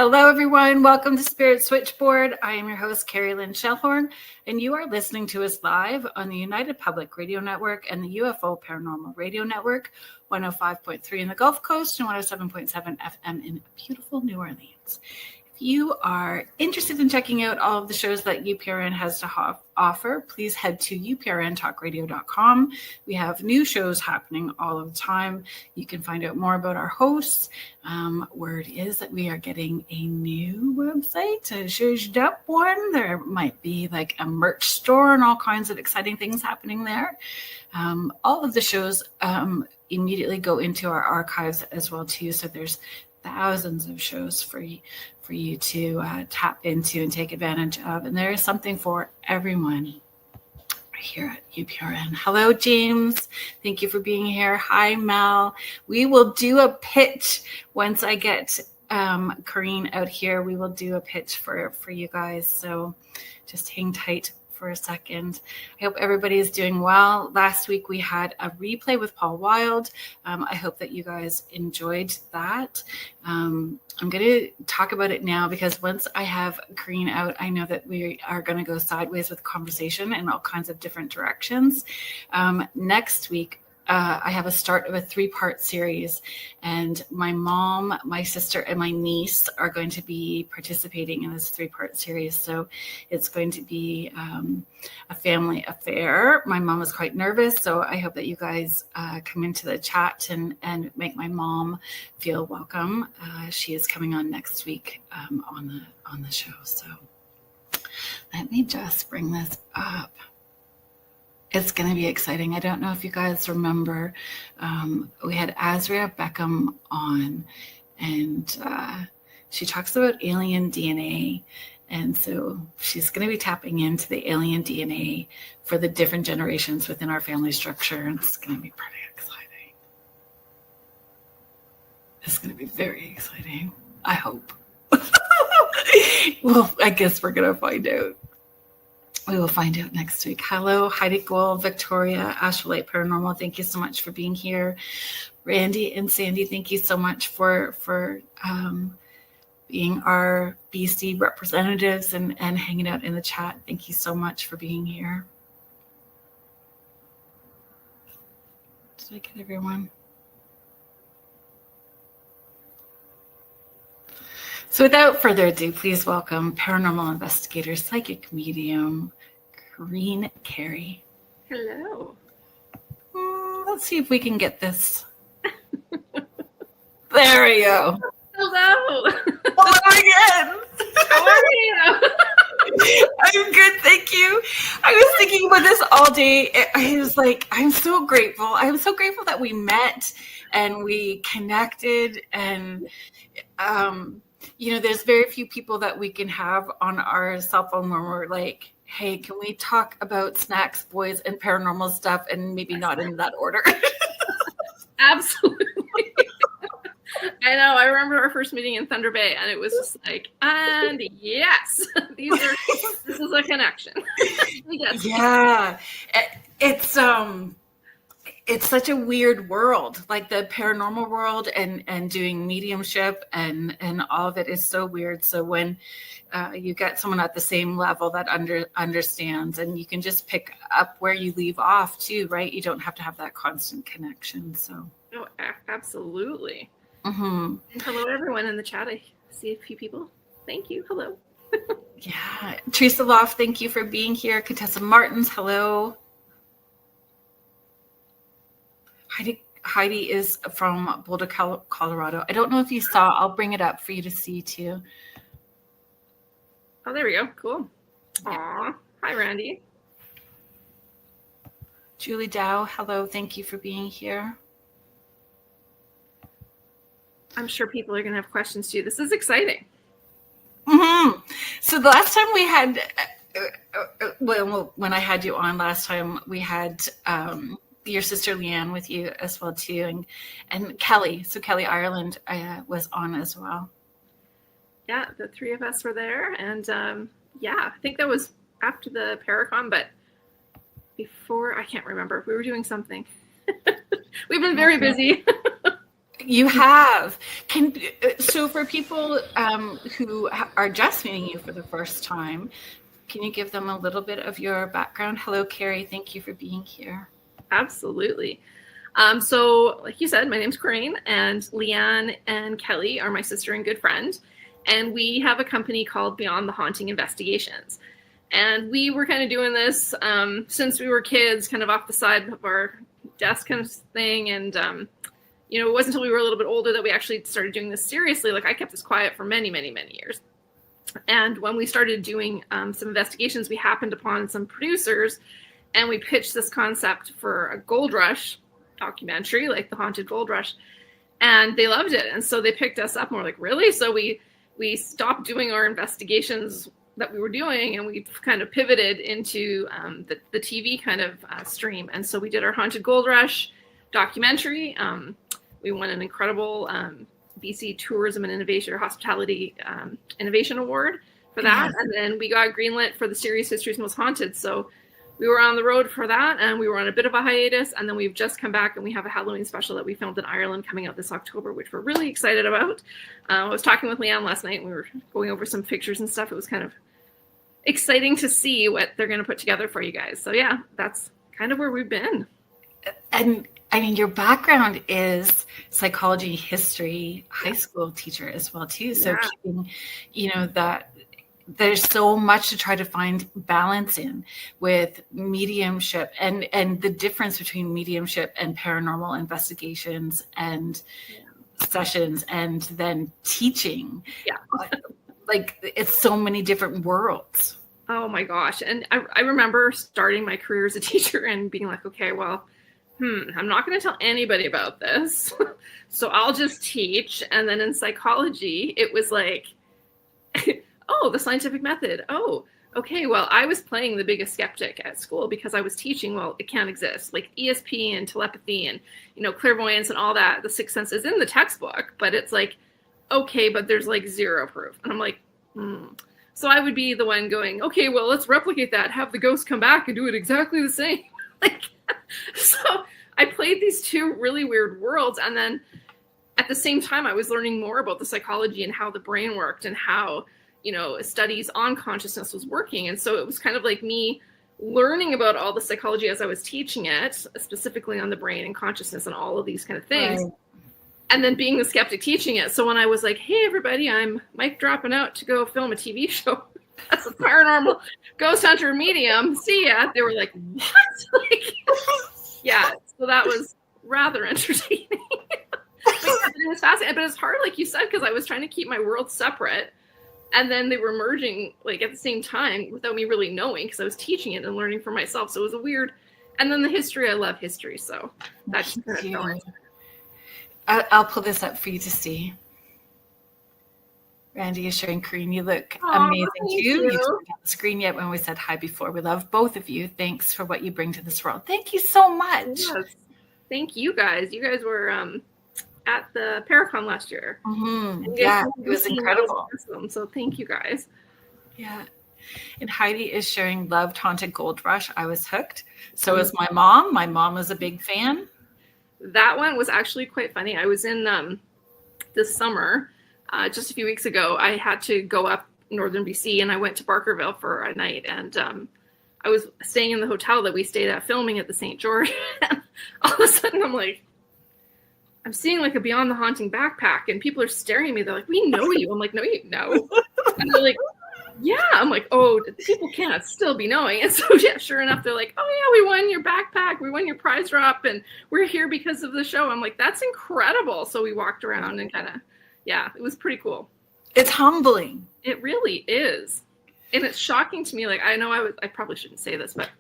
Hello, everyone. Welcome to Spirit Switchboard. I am your host, Kerrilynn Shellhorn, and you are listening to us live on the United Public Radio Network and the UFO Paranormal Radio Network, 105.3 in the Gulf Coast and 107.7 FM in beautiful New Orleans. If you are interested in checking out all of the shows that UPRN has to offer, please head to uprntalkradio.com. We have new shows happening all of the time. You can find out more about our hosts. Word is that we are getting a new website, a zhuzhed up one. There might be like a merch store and all kinds of exciting things happening there. All of the shows immediately go into our archives as well too. So there's thousands of shows for you to tap into and take advantage of. And there is something for everyone here at UPRN. Hello, James. Thank you for being here. Hi, Mel. We will do a pitch once I get Corine out here. We will do a pitch for you guys. So just hang tight for a second. I hope everybody is doing well. Last week we had a replay with Paul Wilde. I hope that you guys enjoyed that. I'm going to talk about it now because once I have Corine out, I know that we are going to go sideways with conversation in all kinds of different directions. Next week, I have a start of a 3-part series, and my mom, my sister, and my niece are going to be participating in this 3-part series. So it's going to be a family affair. My mom is quite nervous, so I hope that you guys come into the chat and make my mom feel welcome. She is coming on next week on the show. So let me just bring this up. It's going to be exciting. I don't know if you guys remember, we had Azria Beckham on, and she talks about alien DNA. And so she's going to be tapping into the alien DNA for the different generations within our family structure. And it's going to be pretty exciting. It's going to be very exciting. I hope. Well, I guess we're going to find out. We will find out next week. Hello, Heidi Gould, Victoria, Ashley Paranormal. Thank you so much for being here. Randy and Sandy, thank you so much for being our BC representatives and hanging out in the chat. Thank you so much for being here. Did I get everyone? So without further ado, please welcome paranormal investigator, psychic medium, Corine Carey. Hello. Let's see if we can get this. There we go. Hello. Hello again. How are you? I'm good, thank you. I was thinking about this all day. I was like, I'm so grateful. I'm so grateful that we met and we connected and there's very few people that we can have on our cell phone when we're like, hey, can we talk about snacks, boys, and paranormal stuff, and maybe not in that order? Absolutely. I know. I remember our first meeting in Thunder Bay, and it was just like, and yes, this is a connection. Yes. Yeah. It's such a weird world, like the paranormal world and doing mediumship and all of it is so weird. So when you get someone at the same level that understands, and you can just pick up where you leave off too, right? You don't have to have that constant connection. So. Oh, absolutely. Mm-hmm. And hello, everyone in the chat. I see a few people. Thank you. Hello. Yeah. Teresa Loft, thank you for being here. Contessa Martins, hello. Heidi is from Boulder, Colorado. I don't know if you saw. I'll bring it up for you to see too. Oh, there we go. Cool. Aw. Hi, Randy. Julie Dow, hello. Thank you for being here. I'm sure people are going to have questions too. This is exciting. Mm-hmm. So the last time we had, when I had you on last time, we had your sister Leanne with you as well too, and Kelly. So Kelly Ireland was on as well. Yeah, the three of us were there, and I think that was after the Paracon, but before, I can't remember. We were doing something. We've been very busy. You have. So for people who are just meeting you for the first time, can you give them a little bit of your background? Hello, Carrie. Thank you for being here. Absolutely. So like you said, my name's Corine, and Leanne and Kelly are my sister and good friend. And we have a company called Beyond the Haunting Investigations. And we were kind of doing this since we were kids, kind of off the side of our desk kind of thing. And, it wasn't until we were a little bit older that we actually started doing this seriously. Like, I kept this quiet for many, many, many years. And when we started doing some investigations, we happened upon some producers, and we pitched this concept for a gold rush documentary, like the Haunted Gold Rush. And they loved it. And so they picked us up, and we're like, really? So we stopped doing our investigations that we were doing, and we kind of pivoted into the TV kind of stream. And so we did our Haunted Gold Rush documentary. We won an incredible BC Tourism and Innovation or Hospitality Innovation Award for that. And then we got greenlit for the series History's Most Haunted. So we were on the road for that, and we were on a bit of a hiatus. And then we've just come back, and we have a Halloween special that we filmed in Ireland coming out this October, which we're really excited about. I was talking with Leanne last night, and we were going over some pictures and stuff. It was kind of exciting to see what they're going to put together for you guys. So yeah, that's kind of where we've been. And I mean, your background is psychology, history, high school teacher as well too. So keeping, that there's so much to try to find balance in with mediumship and the difference between mediumship and paranormal investigations and sessions, and then teaching. Yeah. Like, it's so many different worlds. Oh my gosh. And I remember starting my career as a teacher and being like, okay, well, I'm not going to tell anybody about this. So I'll just teach. And then in psychology, it was like, oh, the scientific method. Oh, okay. Well, I was playing the biggest skeptic at school because I was teaching, well, it can't exist. Like ESP and telepathy and, clairvoyance and all that. The sixth sense is in the textbook, but it's like, okay, but there's like zero proof. And I'm like, So I would be the one going, okay, well, let's replicate that. Have the ghost come back and do it exactly the same. So I played these two really weird worlds. And then at the same time, I was learning more about the psychology and how the brain worked and how, studies on consciousness was working. And so it was kind of like me learning about all the psychology as I was teaching it, specifically on the brain and consciousness and all of these kind of things. Right. And then being the skeptic teaching it. So when I was like, hey, everybody, I'm Mike dropping out to go film a TV show. That's a paranormal ghost hunter medium. See ya. They were like, what? Yeah. So that was rather entertaining. It was fascinating. But it's hard, like you said, because I was trying to keep my world separate. And then they were merging like at the same time without me really knowing, because I was teaching it and learning for myself. So it was a weird. And then the history, I love history. So that's just kind of fell into it. I'll pull this up for you to see. Randy is showing Corine. You look amazing too. You haven't on the screen yet when we said hi before. We love both of you. Thanks for what you bring to this world. Thank you so much. Yes. Thank you guys. You guys were at the Paracon last year. Mm-hmm. Yeah, it was incredible. Awesome. So thank you guys. Yeah. And Heidi is sharing loved Haunted Gold Rush. I was hooked. So was my mom. My mom was a big fan. That one was actually quite funny. I was in this summer, just a few weeks ago. I had to go up northern BC, and I went to Barkerville for a night. And I was staying in the hotel that we stayed at filming at the St. George. And all of a sudden, I'm seeing like a Beyond the Haunting backpack, and people are staring at me. They're like, we know you. I'm like, no, you know. And they're like, yeah. I'm like, oh, people can't still be knowing. And so, yeah, sure enough, they're like, oh, yeah, we won your backpack. We won your prize drop. And we're here because of the show. I'm like, that's incredible. So we walked around and kind of, yeah, it was pretty cool. It's humbling. It really is. And it's shocking to me. Like, I probably shouldn't say this, but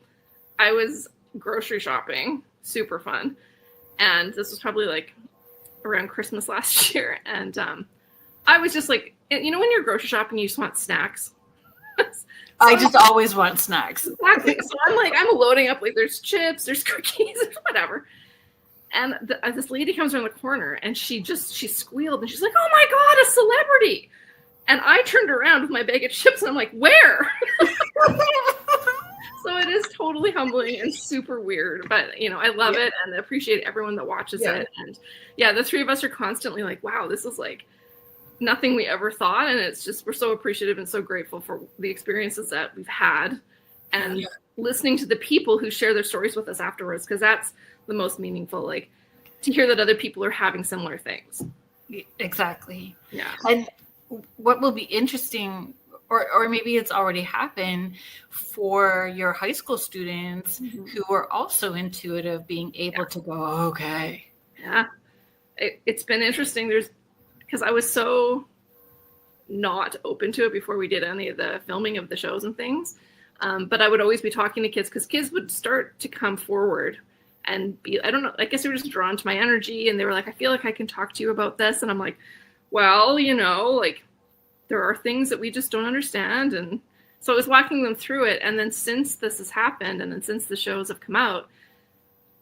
I was grocery shopping, super fun. And this was probably like around Christmas last year. And I was just like, when you're grocery shopping, you just want snacks. I just always want snacks. Exactly. So I'm loading up, like there's chips, there's cookies, there's whatever. And this lady comes around the corner, and she squealed, and she's like, oh my God, a celebrity. And I turned around with my bag of chips, and I'm like, where? So it is totally humbling and super weird, but you know, I love it and appreciate everyone that watches it. And yeah, the three of us are constantly like, wow, this is like nothing we ever thought. And it's just, we're so appreciative and so grateful for the experiences that we've had and listening to the people who share their stories with us afterwards, because that's the most meaningful, like to hear that other people are having similar things. Exactly. Yeah. And what will be interesting, or maybe it's already happened for your high school students who are also intuitive, being able to go, okay. Yeah. It's been interesting. Because I was so not open to it before we did any of the filming of the shows and things. But I would always be talking to kids, because kids would start to come forward and be, I don't know, I guess they were just drawn to my energy. And they were like, I feel like I can talk to you about this. And I'm like, well, you know, like there are things that we just don't understand. And so I was walking them through it. And then since this has happened, and then since the shows have come out,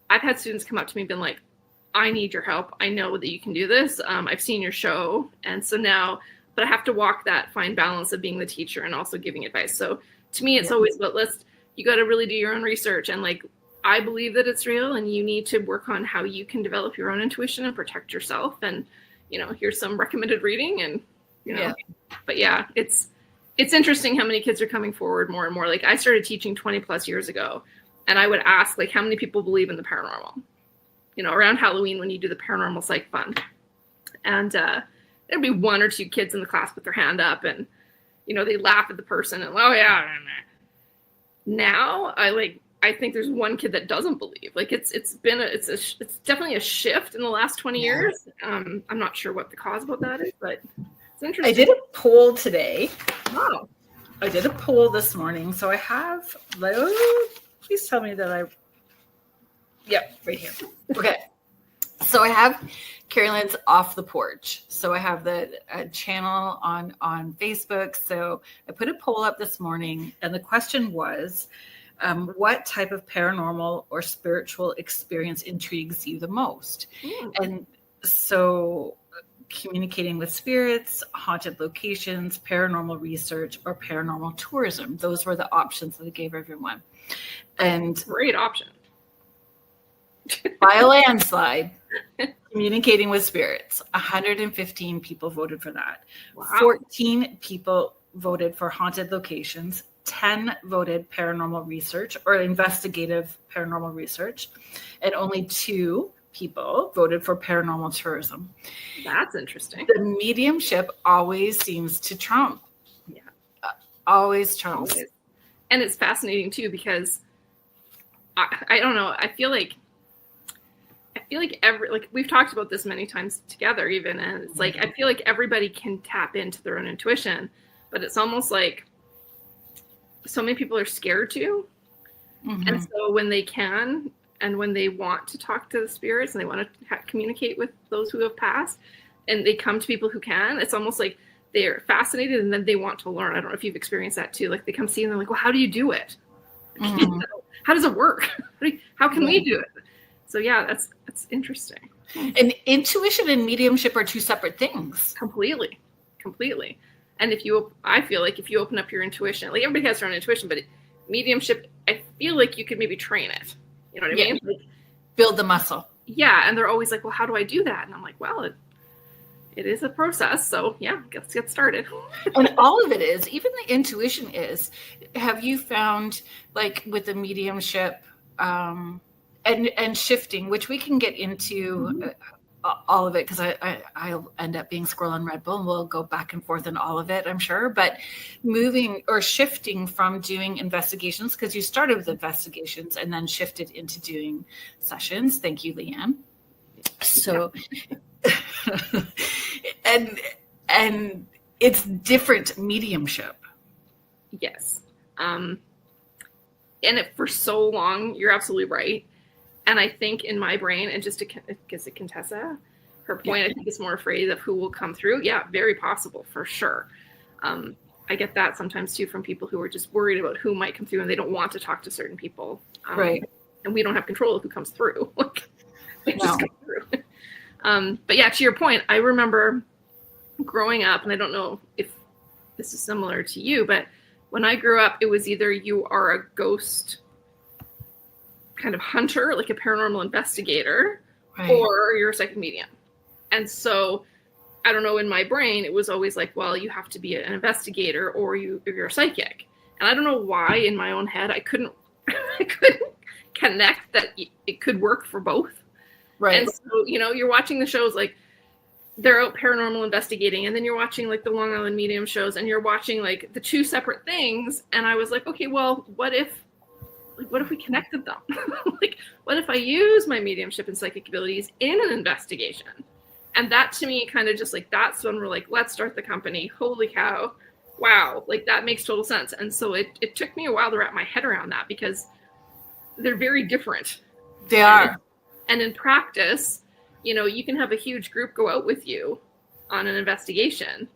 I've had students come up to me and been like, I need your help. I know that you can do this. I've seen your show. And so now, but I have to walk that fine balance of being the teacher and also giving advice. So to me, it's always about you got to really do your own research. And like, I believe that it's real, and you need to work on how you can develop your own intuition and protect yourself. And, you know, here's some recommended reading and, you know, but yeah, it's interesting how many kids are coming forward more and more. Like I started teaching 20 plus years ago, and I would ask like, how many people believe in the paranormal? You know, around Halloween when you do the Paranormal Psych Fund. And there'd be one or two kids in the class put their hand up, and, you know, they laugh at the person and, oh yeah. Now I think there's one kid that doesn't believe. Like it's definitely a shift in the last 20 years. I'm not sure what the cause about that is, but it's interesting. I did a poll today. Oh. I did a poll this morning. So I have, please tell me that right here. Okay. So I have Kerrilynn's Off the Porch. So I have the channel on Facebook. So I put a poll up this morning, and the question was, what type of paranormal or spiritual experience intrigues you the most? And so communicating with spirits, haunted locations, paranormal research, or paranormal tourism. Those were the options that I gave everyone. And great option. By a landslide, communicating with spirits. 115 people voted for that. Wow. 14 people voted for haunted locations. 10 voted paranormal research or investigative paranormal research. And only 2 people voted for paranormal tourism. That's interesting. The mediumship always seems to trump. Yeah. Always trumps. Always. And it's fascinating too, because I don't know, I feel like we've talked about this many times together even, and it's like I feel like everybody can tap into their own intuition, but it's almost like so many people are scared to. And so when they can, and when they want to talk to the spirits and they want to communicate with those who have passed, and they come to people who can, it's almost like they're fascinated and then they want to learn. I don't know if you've experienced that too. Like they come see and they're like, well, how do you do it? How does it work? How can we do it? So yeah, that's interesting. And intuition and mediumship are 2 separate things. Completely. And I feel like if you open up your intuition, like everybody has their own intuition, but mediumship, I feel like you could maybe train it. You know what I mean? Like, build the muscle. Yeah. And they're always like, well, how do I do that? And I'm like, well, it is a process. So yeah, let's get started. And all of it is, even the intuition is, have you found like with the mediumship, and shifting, which we can get into all of it, because I'll end up being Squirrel and Red Bull, and we'll go back and forth in all of it, I'm sure. But moving or shifting from doing investigations, because you started with investigations and then shifted into doing sessions. Thank you, Leanne. So, and it's different mediumship. Yes. And for so long, you're absolutely right. And I think in my brain, and just to guess it Contessa, her point, I think is more afraid of who will come through. Yeah, very possible for sure. I get that sometimes too from people who are just worried about who might come through and they don't want to talk to certain people. Right. And we don't have control of who comes through. They just come through. But yeah, to your point, I remember growing up, and I don't know if this is similar to you, but when I grew up, it was either you are a ghost kind of hunter, like a paranormal investigator, Right. or you're a psychic medium. And so I don't know, in my brain, it was always like, well, you have to be an investigator or you're a psychic. And I don't know why in my own head I couldn't connect that it could work for both. Right. And so, you're watching the shows like they're out paranormal investigating, and then you're watching like the Long Island medium shows, and you're watching like the two separate things. And I was like, okay, well, what if we connected them? Like, what if I use my mediumship and psychic abilities in an investigation? And that to me kind of just like, that's when we're like, let's start the company. Holy cow. Wow. Like that makes total sense. And so it took me a while to wrap my head around that, because they're very different. They are. And in practice, you can have a huge group go out with you on an investigation,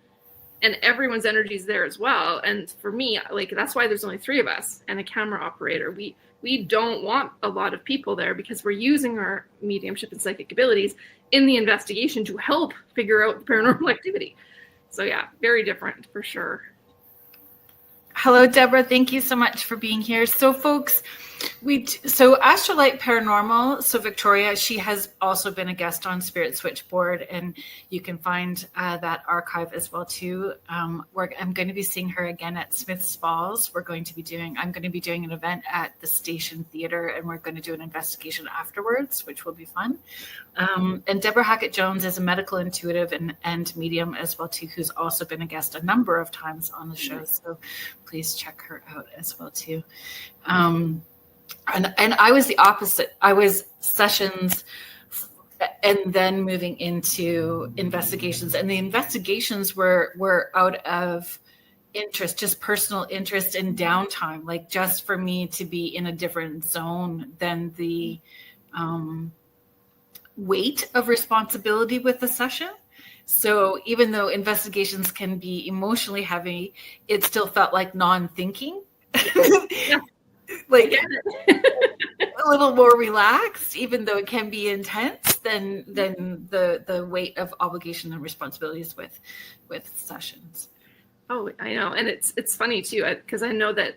and everyone's energy is there as well. And for me, like, that's why there's only 3 of us and a camera operator. We don't want a lot of people there, because we're using our mediumship and psychic abilities in the investigation to help figure out paranormal activity. So yeah, very different for sure. Hello, Deborah. Thank you so much for being here. So folks, so Astrolight Paranormal, so Victoria, she has also been a guest on Spirit Switchboard, and you can find that archive as well too. I'm going to be seeing her again at Smith's Falls. I'm going to be doing an event at the Station Theater, and we're going to do an investigation afterwards, which will be fun. And Deborah Hackett-Jones is a medical intuitive and medium as well too, who's also been a guest a number of times on the show. So please check her out as well too. And I was the opposite. I was sessions and then moving into investigations. And the investigations were out of interest, just personal interest and downtime, like just for me to be in a different zone than the weight of responsibility with the session. So even though investigations can be emotionally heavy, it still felt like non-thinking. Yeah. Like a little more relaxed, even though it can be intense than the weight of obligation and responsibilities with sessions. Oh, I know. And it's funny too, because I know that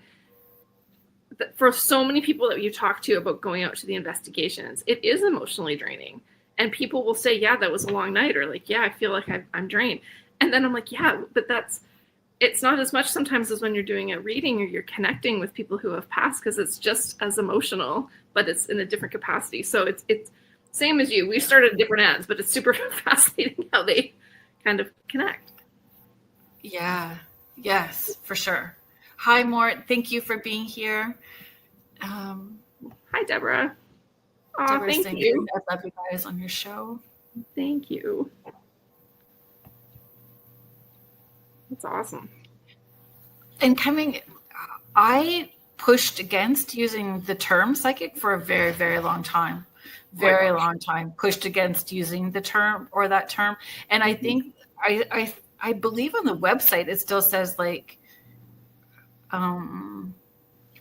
for so many people that you talk to about going out to the investigations, it is emotionally draining. And people will say, yeah, that was a long night, or like, yeah, I feel like I'm drained. And then I'm like, yeah, but it's not as much sometimes as when you're doing a reading or you're connecting with people who have passed, because it's just as emotional, but it's in a different capacity. So it's same as you. We started at different ends, but it's super fascinating how they kind of connect. Yeah. Yes, for sure. Hi, Mort. Thank you for being here. Hi, Deborah. Oh, Deborah's thank you. I love you guys on your show. Thank you. That's awesome. And I pushed against using the term psychic for a very, very long time. Very long time. Pushed against using the term or that term. And I think I believe on the website it still says like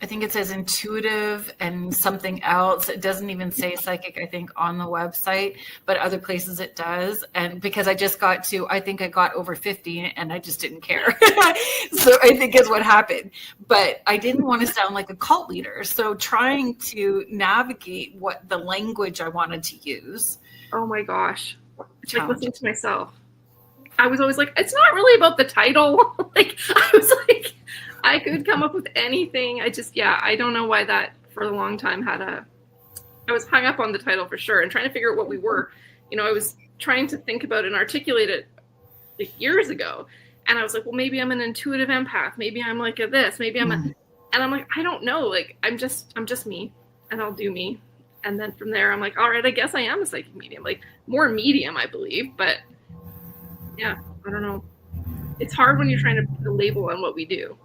I think it says intuitive and something else. It doesn't even say psychic, I think, on the website, but other places it does. And because I think I got over 50 and I just didn't care. So I think is what happened. But I didn't want to sound like a cult leader. So trying to navigate what the language I wanted to use. Oh my gosh. It's like listening to myself. I was always like, it's not really about the title. Like, I was like, I could come up with anything. I don't know why that for a long time I was hung up on the title for sure and trying to figure out what we were. I was trying to think about and articulate it like years ago. And I was like, well, maybe I'm an intuitive empath. Maybe I'm like this. Maybe and I'm like, I don't know. Like, I'm just me, and I'll do me. And then from there, I'm like, all right, I guess I am a psychic medium, like more medium, I believe. But yeah, I don't know. It's hard when you're trying to put a label on what we do.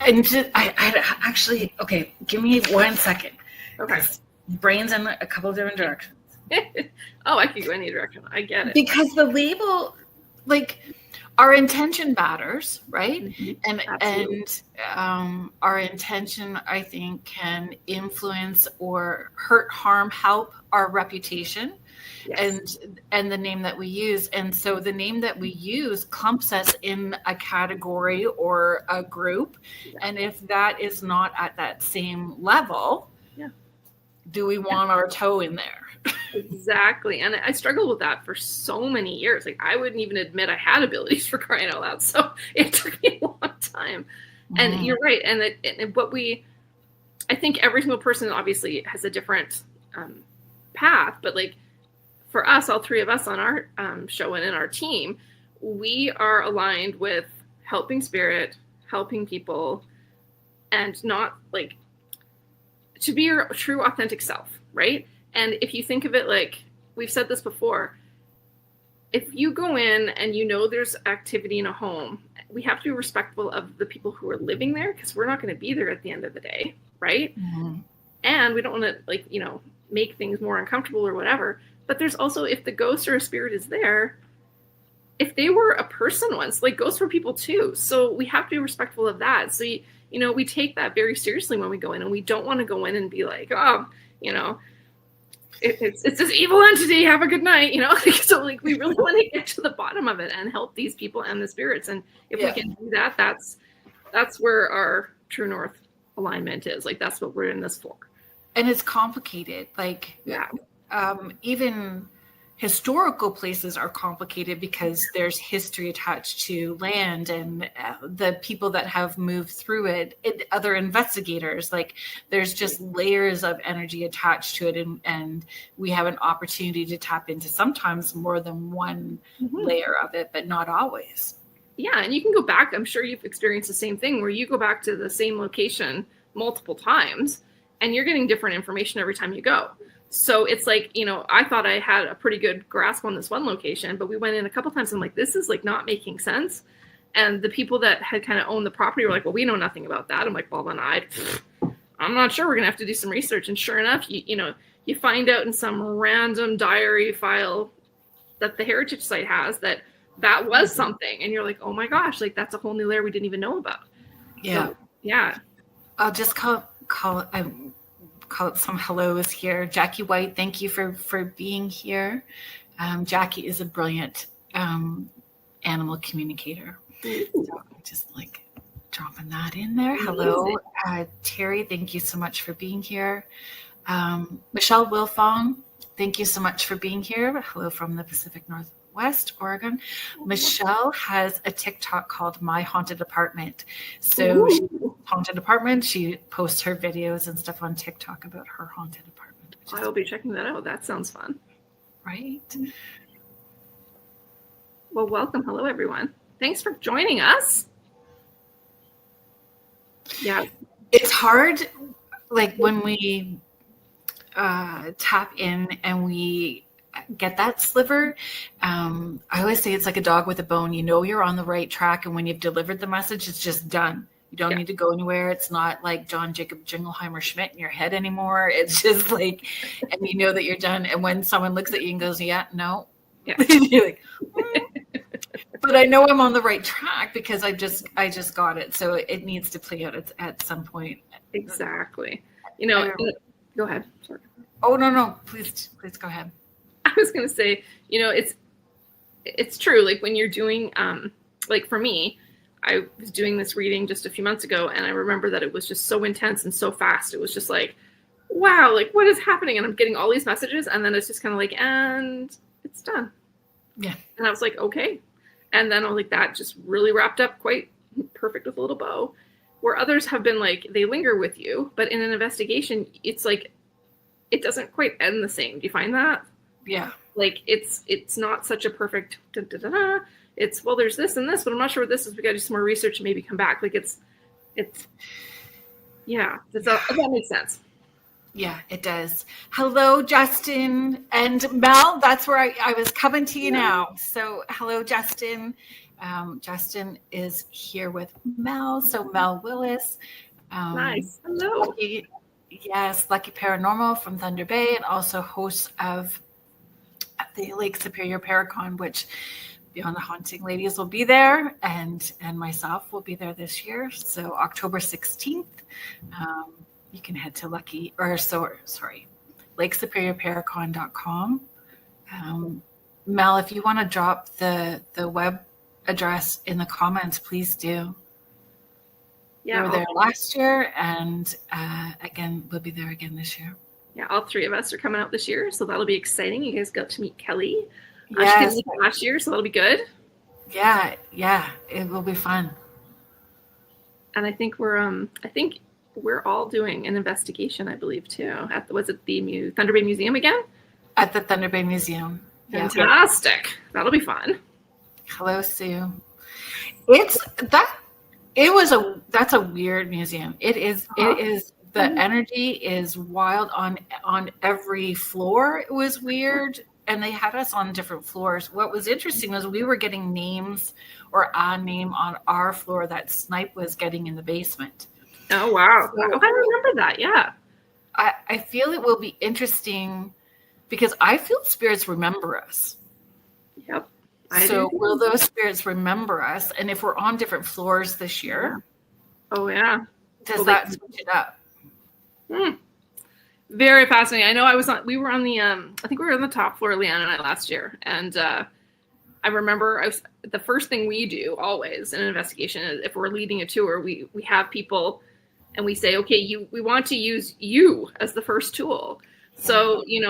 And I actually, okay, give me 1 second. Okay. Brain's in a couple of different directions. Oh, I could go any direction. I get it. Because the label, like, our intention matters, right? Mm-hmm. And our intention, I think, can influence or hurt, harm, help our reputation. Yes. And the name that we use. And so the name that we use clumps us in a category or a group. Yeah. And if that is not at that same level, Yeah. Do we want our toe in there? Exactly. And I struggled with that for so many years. Like, I wouldn't even admit I had abilities, for crying out loud. So it took me a long time. And you're right. And I think every single person obviously has a different path, but like for us, all three of us on our show and in our team, we are aligned with helping spirit, helping people, and not like to be your true authentic self, right? And if you think of it, like we've said this before, if you go in and you know there's activity in a home, we have to be respectful of the people who are living there, because we're not going to be there at the end of the day, right? And we don't want to, like, you know, make things more uncomfortable or whatever. But there's also, if the ghost or a spirit is there, if they were a person once, like ghosts were people too. So we have to be respectful of that. So, you know, we take that very seriously when we go in, and we don't want to go in and be like, oh, you know, it's this evil entity, have a good night, you know. So like we really want to get to the bottom of it and help these people and the spirits. And if we can do that, that's where our true north alignment is. Like, that's what we're in this for. And it's complicated. Like, even historical places are complicated because there's history attached to land and the people that have moved through it, other investigators. Like, there's just layers of energy attached to it, and we have an opportunity to tap into sometimes more than one layer of it, but not always. Yeah, and you can go back. I'm sure you've experienced the same thing, where you go back to the same location multiple times and you're getting different information every time you go. So it's like, you know, I thought I had a pretty good grasp on this one location, but we went in a couple times and I'm like, this is like not making sense. And the people that had kind of owned the property were like, well, we know nothing about that. I'm like, well, then I'm not sure. We're going to have to do some research. And sure enough, you know, you find out in some random diary file that the heritage site has that was something. And you're like, oh my gosh, like that's a whole new layer we didn't even know about. Yeah. So, yeah. I'll just call it some hellos here. Jackie White, thank you for being here. Jackie is a brilliant animal communicator. So I'm just like dropping that in there. Hello. Terry, thank you so much for being here. Michelle Wilfong, thank you so much for being here. Hello from the Pacific Northwest, Oregon. Michelle has a TikTok called My Haunted Apartment. So haunted apartment, she posts her videos and stuff on TikTok about her haunted apartment. I will be checking that out. That sounds fun. Right. Well, welcome. Hello, everyone. Thanks for joining us. Yeah. It's hard, like when we tap in and we get that sliver. I always say it's like a dog with a bone. You know you're on the right track, and when you've delivered the message, it's just done. You don't need to go anywhere. It's not like John Jacob Jingleheimer Schmidt in your head anymore. It's just like, and you know that you're done. And when someone looks at you and goes, yeah, no. Yeah. You're like, but I know I'm on the right track because I just got it. So it needs to play out at some point. Exactly. You know, go ahead. Sorry. Oh, no. Please go ahead. I was going to say, you know, it's true. Like when you're doing, like for me, I was doing this reading just a few months ago, and I remember that it was just so intense and so fast. It was just like, wow, like what is happening? And I'm getting all these messages, and then it's just kind of like, and it's done. Yeah. And I was like, okay. And then I was like, that just really wrapped up quite perfect with a little bow. Where others have been like, they linger with you, but in an investigation, it's like, it doesn't quite end the same. Do you find that? Yeah. Like it's not such a perfect It's, well, there's this and this, but I'm not sure what this is. We got to do some more research and maybe come back. Like it's yeah. If that makes sense. Yeah, it does. Hello, Justin and Mel. That's where I was coming to you now. So hello, Justin. Justin is here with Mel. So Mel Willis. Nice. Hello. Lucky Paranormal from Thunder Bay, and also host of the Lake Superior Paracon, which Beyond the Haunting ladies will be there, and myself will be there this year. So October 16th, you can head to lakesuperiorparacon.com. Mel, if you want to drop the web address in the comments, please do. Yeah, we were there last year, and again, we'll be there again this year. Yeah, all three of us are coming out this year, so that'll be exciting. You guys got to meet Kelly. Yes. She didn't meet last year, so that'll be good. Yeah, it will be fun. And I think we're all doing an investigation, I believe, too. Was it the Thunder Bay Museum again? At the Thunder Bay Museum. Fantastic. Yeah. That'll be fun. Hello, Sue. That's a weird museum. It is the energy is wild on every floor. It was weird. And they had us on different floors. What was interesting was we were getting names or a name on our floor that Snipe was getting in the basement. Oh, wow. So, I remember that. Yeah. I feel it will be interesting because I feel spirits remember us. Yep. So will those spirits remember us? And if we're on different floors this year, oh yeah, does that switch it up? Very fascinating. I know we were on the I think we were on the top floor, Leanne and I, last year, and I remember the first thing we do always in an investigation is if we're leading a tour, we have people and we say, okay, we want to use you as the first tool. So, you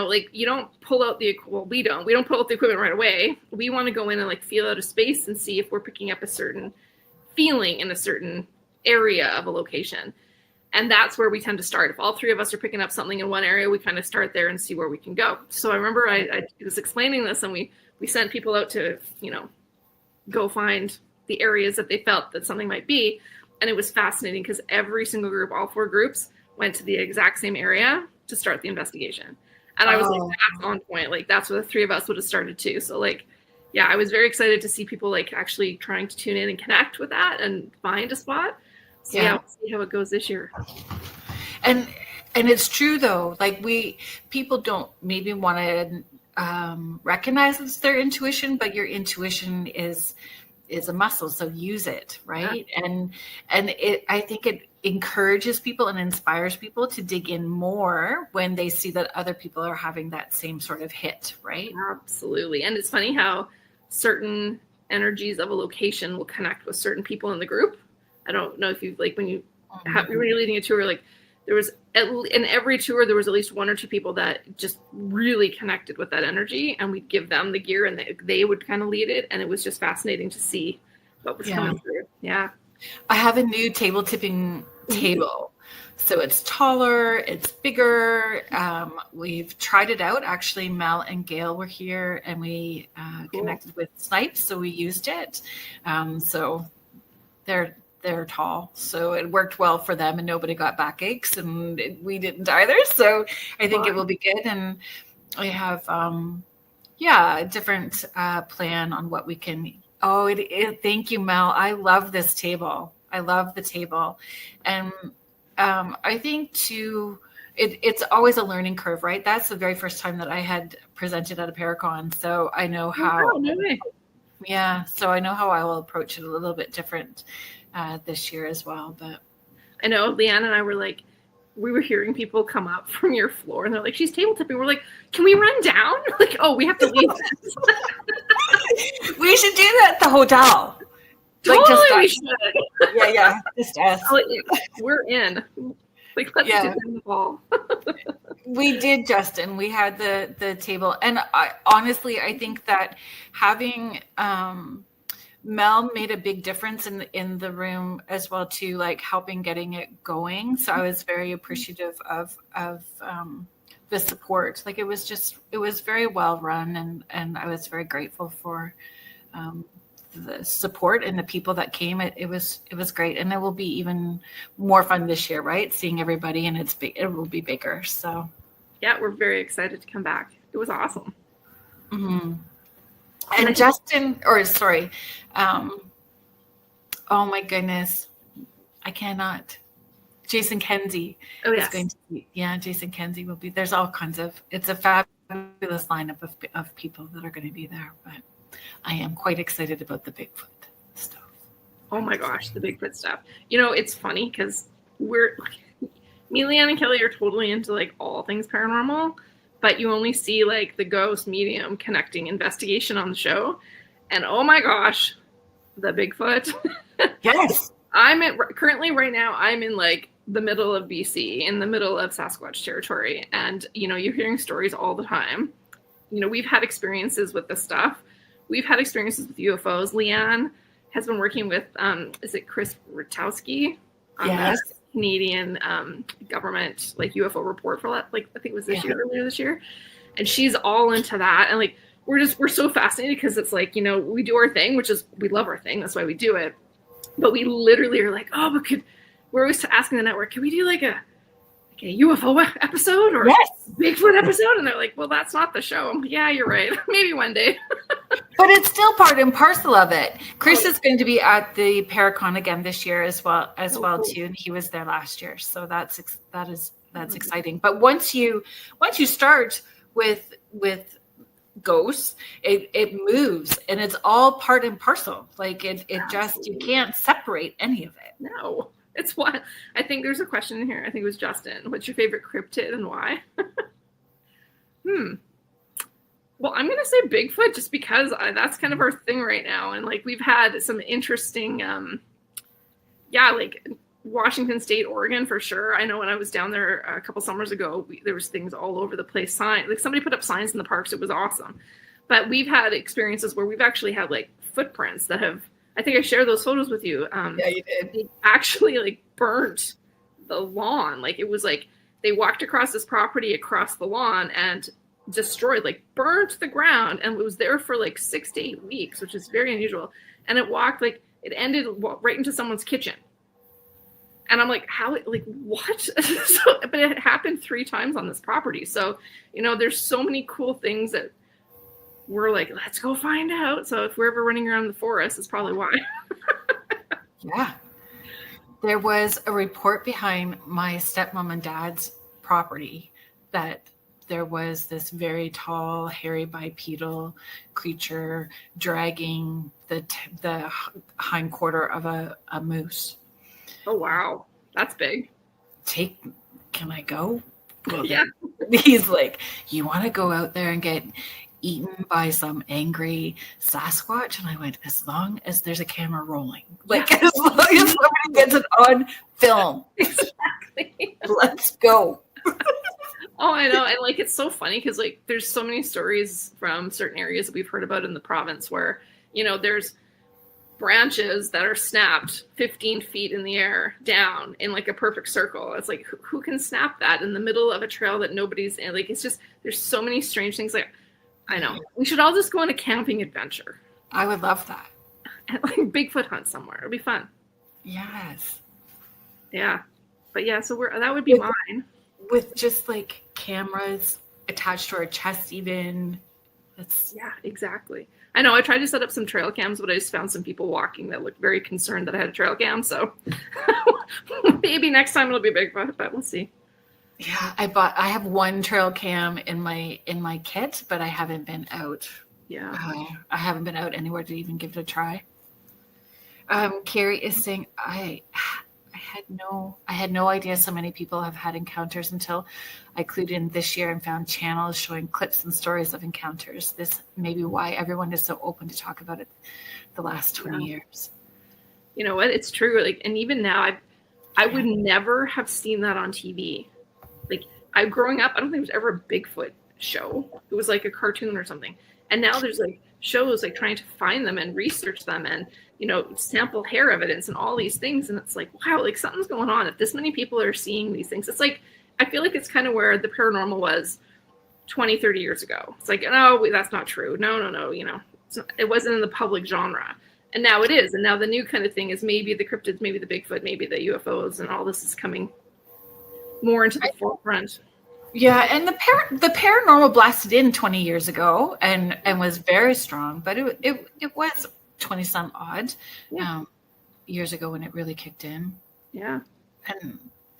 don't pull out we don't pull out the equipment right away. We want to go in and feel out a space and see if we're picking up a certain feeling in a certain area of a location. And that's where we tend to start. If all three of us are picking up something in one area, we kind of start there and see where we can go. So I remember I was explaining this, and we sent people out to, go find the areas that they felt that something might be. And it was fascinating because every single group, all 4 groups, went to the exact same area to start the investigation. And I was that's on point. That's where the 3 of us would have started too. So yeah, I was very excited to see people actually trying to tune in and connect with that and find a spot. So yeah, we'll see how it goes this year. And it's true though, people don't maybe want to recognize it's their intuition, but your intuition is a muscle, so use it, right? Yeah. And I think it encourages people and inspires people to dig in more when they see that other people are having that same sort of hit, right? Absolutely. And it's funny how certain energies of a location will connect with certain people in the group. I don't know if you've when you're leading a tour, there was in every tour there was at least 1 or 2 people that just really connected with that energy, and we'd give them the gear and they would kind of lead it, and it was just fascinating to see what was coming through. Yeah. I have a new table tipping table. So it's taller, it's bigger. We've tried it out. Actually, Mel and Gail were here, and we connected with Snipe, so we used it. So they're tall, so it worked well for them, and nobody got backaches, and we didn't either. So I think it will be good. And we have a different plan on what we can. Oh, thank you, Mel. I love this table. I love the table. And I think too, it's always a learning curve, right? That's the very first time that I had presented at a Paracon. So I know how, so I know how I will approach it a little bit different this year as well. But I know Leanne and I were we were hearing people come up from your floor, and they're like, she's table tipping. We're like, can we run down? Oh, we have to leave this. We should do that at the hotel. Totally, we should. Yeah, just us. We're in. Let's do it in the fall. We did, Justin. We had the table, and honestly, I think that having Mel made a big difference in the room as well too, helping getting it going. So I was very appreciative of the support. It was very well run, and I was very grateful for the support and the people that came. It was great, and it will be even more fun this year, right? Seeing everybody, and it will be bigger. So yeah, we're very excited to come back. It was awesome. Mm-hmm. And Justin, oh my goodness, I cannot. Jason Kenzie is going to be. Yeah, Jason Kenzie will be. There's all kinds of. It's a fabulous lineup of people that are going to be there, but I am quite excited about the Bigfoot stuff. Oh my gosh, the Bigfoot stuff. It's funny because me, Leanne, and Kelly are totally into all things paranormal, but you only see the ghost, medium, connecting, investigation on the show. And oh my gosh, the Bigfoot. Yes. currently right now, I'm in like the middle of BC, in the middle of Sasquatch territory. And, you're hearing stories all the time. We've had experiences with this stuff. We've had experiences with UFOs. Leanne has been working with, is it Chris Rutowski? Yes. Canadian government like UFO report for that, like I think it was earlier this year. And she's all into that. And like, we're so fascinated because it's like, we do our thing, which is, we love our thing. That's why we do it. But we literally are like, oh, but we're always asking the network, can we do like a UFO episode or Bigfoot episode? And they're like, well, that's not the show. I'm like, yeah, you're right. Maybe one day. But it's still part and parcel of it. Chris is going to be at the Paracon again this year as well cool. too. And he was there last year. So that's exciting. But once you start with ghosts, it moves, and it's all part and parcel. Like it just, you can't separate any of it. No, it's what I think. There's a question in here. I think it was Justin. What's your favorite cryptid and why? Well, I'm gonna say Bigfoot just because that's kind of our thing right now, and like we've had some interesting, like Washington State, Oregon for sure. I know when I was down there a couple summers ago, there was things all over the place. Like somebody put up signs in the parks. It was awesome. But we've had experiences where we've actually had like footprints that have, I think I shared those photos with you. Yeah, you did. They actually like burnt the lawn. Like it was like they walked across this property across the lawn and destroyed, like burnt the ground, and it was there for like 6 to 8 weeks, which is very unusual. And it walked like it ended right into someone's kitchen. And I'm like, how, like, what? But it happened 3 times on this property. So, there's so many cool things that we're like, let's go find out. So if we're ever running around the forest, it's probably why. Yeah. There was a report behind my stepmom and dad's property that there was this very tall, hairy bipedal creature dragging the hind quarter of a moose. Oh, wow. That's big. Can I go? Well, yeah. He's like, you want to go out there and get eaten by some angry Sasquatch? And I went, as long as there's a camera rolling. Like, as long as somebody gets it on film. Exactly. Let's go. Oh, I know. And like, it's so funny because like, there's so many stories from certain areas that we've heard about in the province where, there's branches that are snapped 15 feet in the air down in like a perfect circle. It's like, who can snap that in the middle of a trail that nobody's in? Like, it's just, there's so many strange things. Like, I know we should all just go on a camping adventure. I would love that. And like Bigfoot hunt somewhere. It'll be fun. Yes. Yeah. But yeah, so that would be mine. With just like cameras attached to our chest even. Yeah, exactly. I know I tried to set up some trail cams, but I just found some people walking that looked very concerned that I had a trail cam. So maybe next time it'll be Bigfoot, but we'll see. Yeah, I have one trail cam in my kit, but I haven't been out. Yeah. I haven't been out anywhere to even give it a try. Carrie is saying I had no idea so many people have had encounters until I clued in this year and found channels showing clips and stories of encounters. This may be why everyone is so open to talk about it the last 20 years. You know what? It's true. Like, and even now, I would never have seen that on TV. Like, growing up, I don't think there was ever a Bigfoot show. It was like a cartoon or something. And now there's like shows like trying to find them and research them and, sample hair evidence and all these things. And it's like, wow, like something's going on. If this many people are seeing these things, it's like, I feel like it's kind of where the paranormal was 20, 30 years ago. It's like, no, that's not true. No. It wasn't in the public genre. And now it is. And now the new kind of thing is maybe the cryptids, maybe the Bigfoot, maybe the UFOs, and all this is coming more into the forefront. Yeah, and the paranormal blasted in 20 years ago and was very strong, but it was 20 some odd years ago when it really kicked in. Yeah.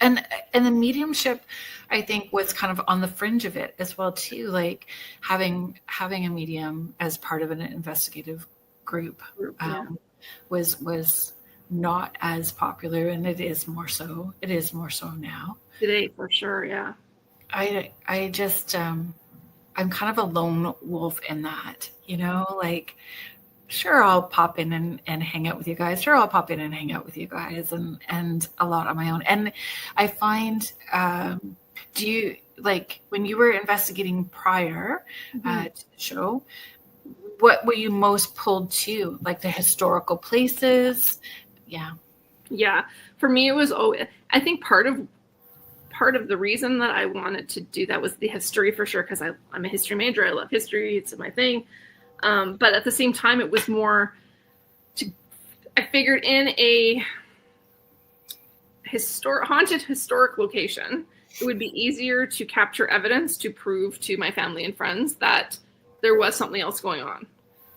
And the mediumship, I think, was kind of on the fringe of it as well too, like having a medium as part of an investigative group was not as popular, and it is more so. It is more so now. Today, for sure, yeah. I just I'm kind of a lone wolf in that, like sure, I'll pop in and hang out with you guys. Sure, I'll pop in and hang out with you guys, and a lot on my own. And I find, do you, like, when you were investigating prior to the show, what were you most pulled to? Like the historical places? Yeah. Yeah. For me, it was, I think part of the reason that I wanted to do that was the history, for sure, because I'm a history major. I love history. It's my thing. But at the same time, it was more I figured in a haunted historic location, it would be easier to capture evidence to prove to my family and friends that there was something else going on.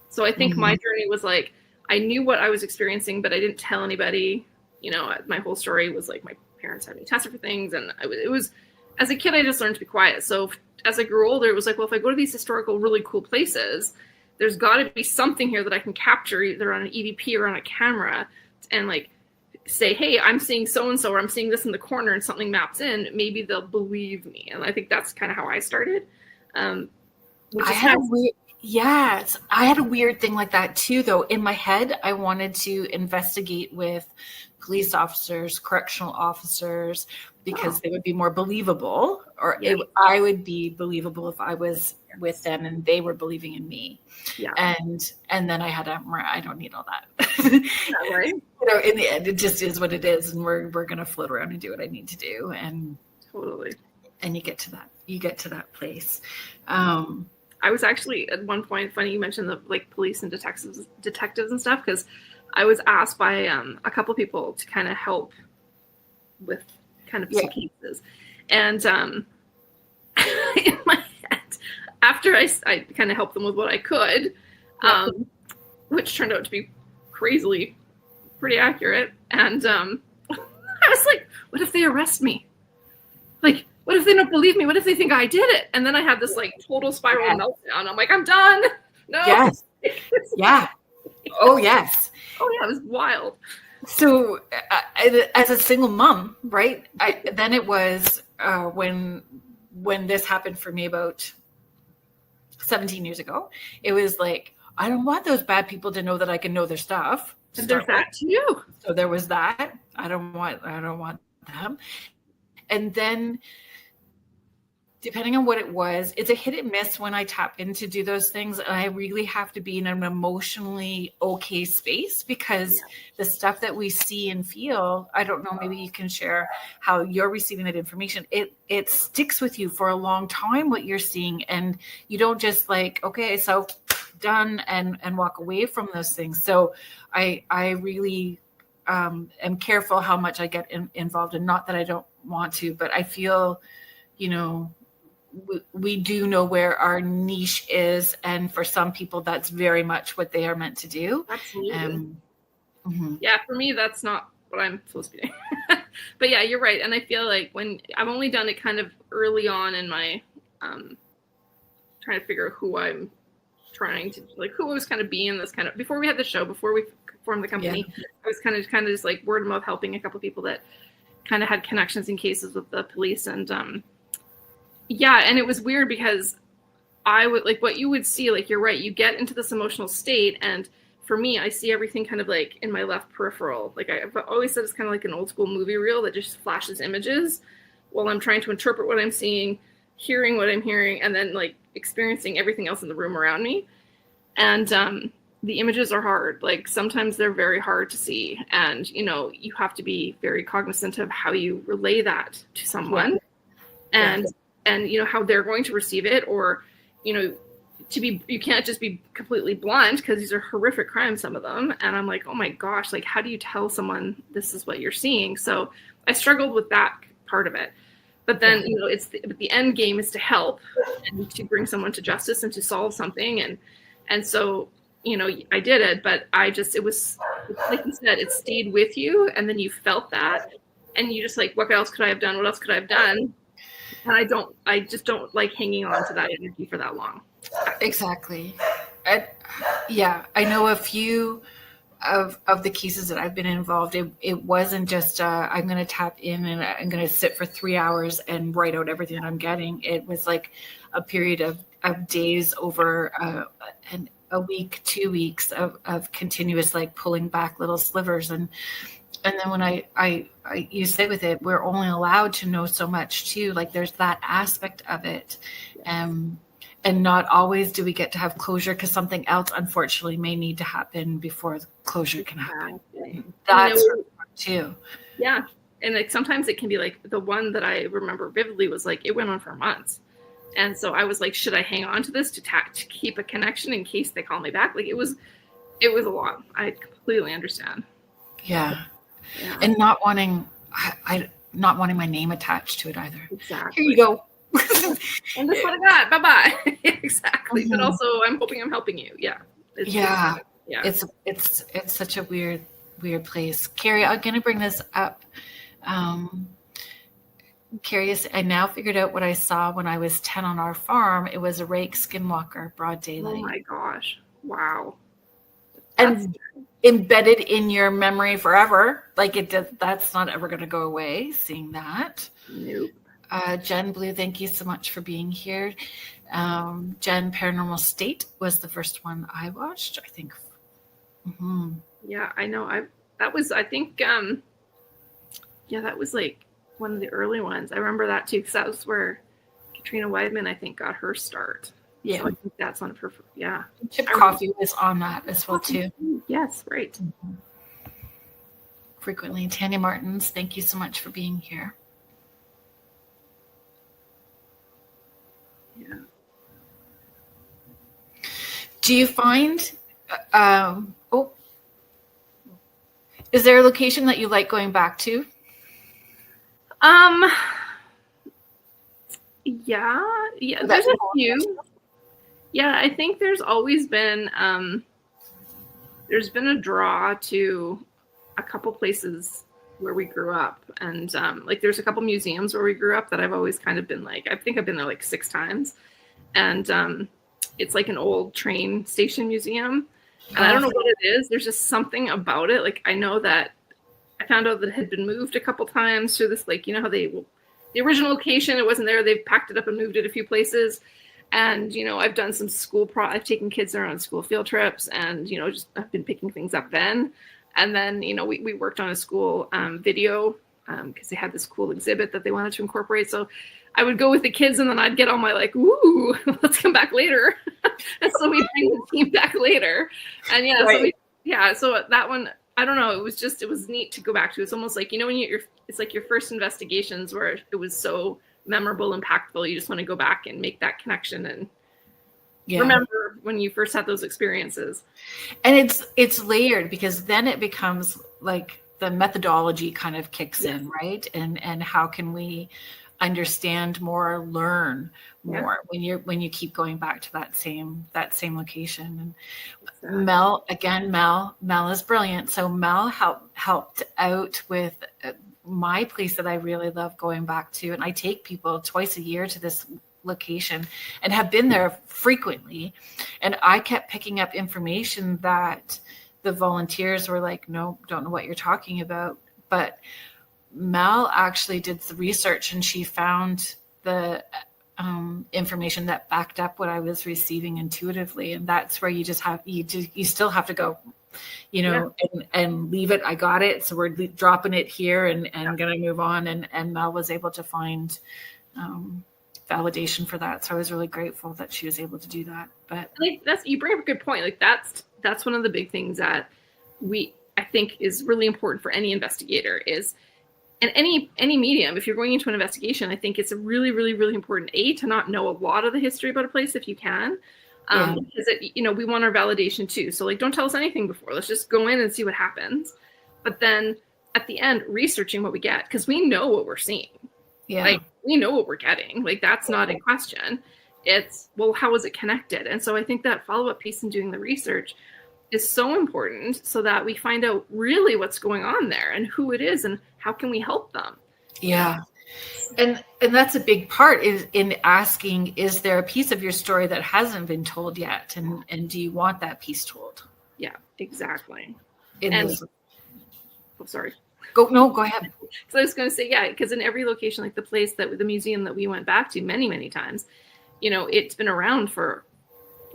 So I think my journey was like, I knew what I was experiencing, but I didn't tell anybody. You know, my whole story was like, my parents had me tested for things, and it was, as a kid, I just learned to be quiet. So as I grew older, it was like, well, if I go to these historical, really cool places, there's got to be something here that I can capture either on an EVP or on a camera, and like say, hey, I'm seeing so-and-so, or I'm seeing this in the corner, and something maps in. Maybe they'll believe me. And I think that's kind of how I started. Yes, I had a weird thing like that too, though. In my head, I wanted to investigate with police officers, correctional officers, because they would be more believable, or I would be believable if I was with them and they were believing in me. Yeah. And then I had I don't need all that. Yeah, right. You know, in the end, it just is what it is, and we're gonna float around and do what I need to do, and totally. And you get to that place. I was actually at one point, funny you mentioned the like police and detectives and stuff, because I was asked by a couple people to kind of help with kind of some cases. And in my head, after I kind of helped them with what I could, which turned out to be crazily pretty accurate. And I was like, what if they arrest me? Like, what if they don't believe me? What if they think I did it? And then I had this like total spiral meltdown. I'm like, I'm done. No. Yes. Yeah. Oh, yes. Oh, yeah. It was wild. So as a single mom, right? Then it was when this happened for me about 17 years ago, it was like, I don't want those bad people to know that I can know their stuff. And there's that too. So there was that. I don't want them. And then, depending on what it was, it's a hit and miss when I tap in to do those things. And I really have to be in an emotionally okay space, because the stuff that we see and feel, I don't know, maybe you can share how you're receiving that information. It sticks with you for a long time, what you're seeing. And you don't just like, okay, so done, and walk away from those things. So I really am careful how much I get involved in. Not that I don't want to, but I feel, you know, we do know where our niche is, and for some people that's very much what they are meant to do. Absolutely. Yeah, for me that's not what I'm supposed to be doing. But yeah, you're right. And I feel like when I've only done it kind of early on in my trying to figure out who I'm trying to, like, who I was kind of being this kind of, before we had the show, before we formed the company, I was kind of just like word of mouth helping a couple of people that kind of had connections in cases with the police. And and it was weird because I would, like, what you would see, like, you're right, you get into this emotional state, and for me, I see everything kind of like in my left peripheral. Like I've always said, it's kind of like an old school movie reel that just flashes images while I'm trying to interpret what I'm seeing, hearing what I'm hearing, and then like experiencing everything else in the room around me. And the images are hard. Like sometimes they're very hard to see, and you know, you have to be very cognizant of how you relay that to someone, and you know how they're going to receive it, or you know, you can't just be completely blunt, because these are horrific crimes, some of them. And I'm like, oh my gosh, like how do you tell someone this is what you're seeing? So I struggled with that part of it. But then, you know, it's the end game is to help and to bring someone to justice and to solve something. And so, you know, I did it, but it was, like you said, it stayed with you. And then you felt that, and you just like, what else could I have done? What else could I have done? And I just don't like hanging on to that energy for that long. Exactly. I know a few of the cases that I've been involved in. It wasn't just I'm going to tap in and I'm going to sit for 3 hours and write out everything that I'm getting. It was like a period of days over a week, 2 weeks of continuous like pulling back little slivers. And then when I you say with it, we're only allowed to know so much too. Like there's that aspect of it. And not always do we get to have closure, because something else unfortunately may need to happen before the closure can happen. That's too. Yeah. And like sometimes it can be like the one that I remember vividly was like it went on for months. And so I was like, should I hang on to this to keep a connection in case they call me back? Like it was a lot. I completely understand. Yeah. And not wanting my name attached to it either. Exactly. Here you go. And that's what I got. Bye-bye. Exactly. Mm-hmm. But also I'm hoping I'm helping you. Yeah. It's such a weird place. Carrie, I'm going to bring this up. Carrie, I now figured out what I saw when I was 10 on our farm. It was a rake skinwalker, broad daylight. Oh my gosh. Wow. And embedded in your memory forever. Like that's not ever going to go away, seeing that. Nope. Jen Blue, thank you so much for being here. Jen, Paranormal State was the first one I watched, I think. Mm-hmm. Yeah, I know. That was like one of the early ones. I remember that too, because that was where Katrina Weidman, I think, got her start. Yeah. So I think that's one of her, yeah. Chip Coffey was on that as well too. Yes, right. Mm-hmm. Frequently. Tanya Martins, thank you so much for being here. Yeah. Do you find, is there a location that you like going back to? Yeah, there's a few. Yeah, I think there's always been, there's been a draw to a couple places where we grew up. And like there's a couple museums where we grew up that I've always kind of been like, I think I've been there like 6 times. And it's like an old train station museum. And I don't know what it is. There's just something about it. Like I know that I found out that it had been moved a couple times to this, like, you know how the original location, it wasn't there. They've packed it up and moved it a few places. And, you know, I've done some I've taken kids there on school field trips, and, you know, just I've been picking things up then. And then, you know, we worked on a school video because they had this cool exhibit that they wanted to incorporate. So I would go with the kids, and then I'd get all my like, ooh, let's come back later. And so we bring the team back later. And yeah, right. So that one, I don't know. It was neat to go back to. It's almost like, you know, when it's like your first investigations where it was so memorable, impactful. You just want to go back and make that connection and remember when you first had those experiences. And it's layered, because then it becomes like the methodology kind of kicks in, right? And how can we understand more, learn more when you keep going back to that same location. And exactly. Mel is brilliant. So Mel helped out with my place that I really love going back to, and I take people twice a year to this location and have been there frequently. And I kept picking up information that the volunteers were like, no, don't know what you're talking about. But Mel actually did the research, and she found the information that backed up what I was receiving intuitively. And that's where you still have to go, you know, and leave it. I got it. So we're dropping it here and going to move on. And Mel was able to find validation for that. So I was really grateful that she was able to do that. But like you bring up a good point. Like that's one of the big things that I think is really important for any investigator is, and any medium, if you're going into an investigation, I think it's a really, really, really important to not know a lot of the history about a place if you can. Because we want our validation too. So like, don't tell us anything before. Let's just go in and see what happens. But then at the end, researching what we get, because we know what we're seeing. Yeah. Like we know what we're getting. Like that's not in question. It's, well, how is it connected? And so I think that follow-up piece in doing the research is so important, so that we find out really what's going on there and who it is and how can we help them. Yeah. And that's a big part is in asking, is there a piece of your story that hasn't been told yet? And do you want that piece told? Yeah, exactly. Sorry. Go ahead. So I was going to say, because in every location, like the museum that we went back to many, many times, you know, it's been around for,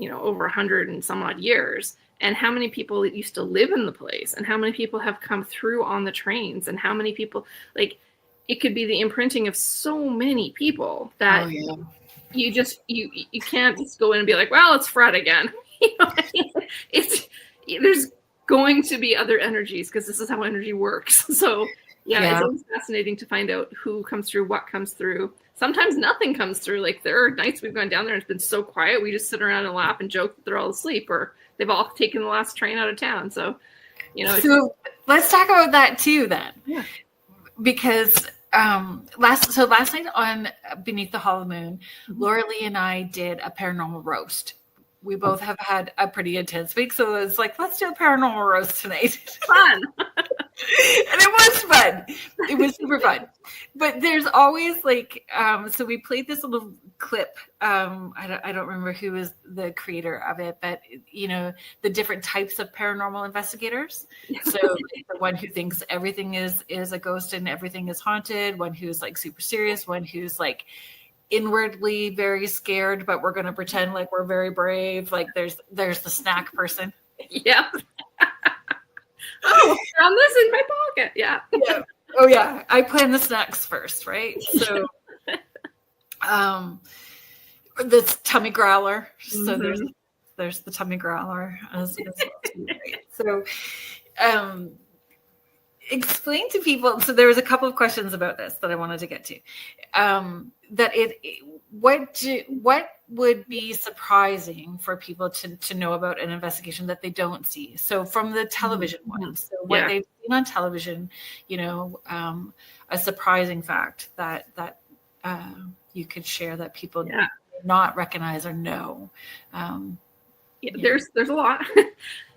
over 100 and some odd years, and how many people used to live in the place, and how many people have come through on the trains, and how many people, like, it could be the imprinting of so many people that you just, you can't just go in and be like, well, it's Fred again. There's going to be other energies, because this is how energy works. So it's always fascinating to find out who comes through, what comes through. Sometimes nothing comes through. Like, there are nights we've gone down there and it's been so quiet, we just sit around and laugh and joke that they're all asleep, or they've all taken the last train out of town. So, So let's talk about that too then. Yeah. Because last night on Beneath the Hollow Moon, Laura Lee and I did a paranormal roast. We both have had a pretty intense week, so it was like, let's do a paranormal roast tonight. Fun. And it was fun. It was super fun. But there's always like, so we played this little clip. I don't remember who was the creator of it, but the different types of paranormal investigators. So the one who thinks everything is a ghost and everything is haunted, one who's like super serious, one who's like inwardly very scared, but we're going to pretend like we're very brave. Like there's the snack person. Yep. Oh, I found this in my pocket. Yeah. Oh yeah. I plan the snacks first, right? So the tummy growler. So there's the tummy growler as well too, right? So explain to people. So there was a couple of questions about this that I wanted to get to. What would be surprising for people to know about an investigation that they don't see? So from the television ones, so what they've seen on television, a surprising fact that you could share that people do not recognize or know. There's a lot.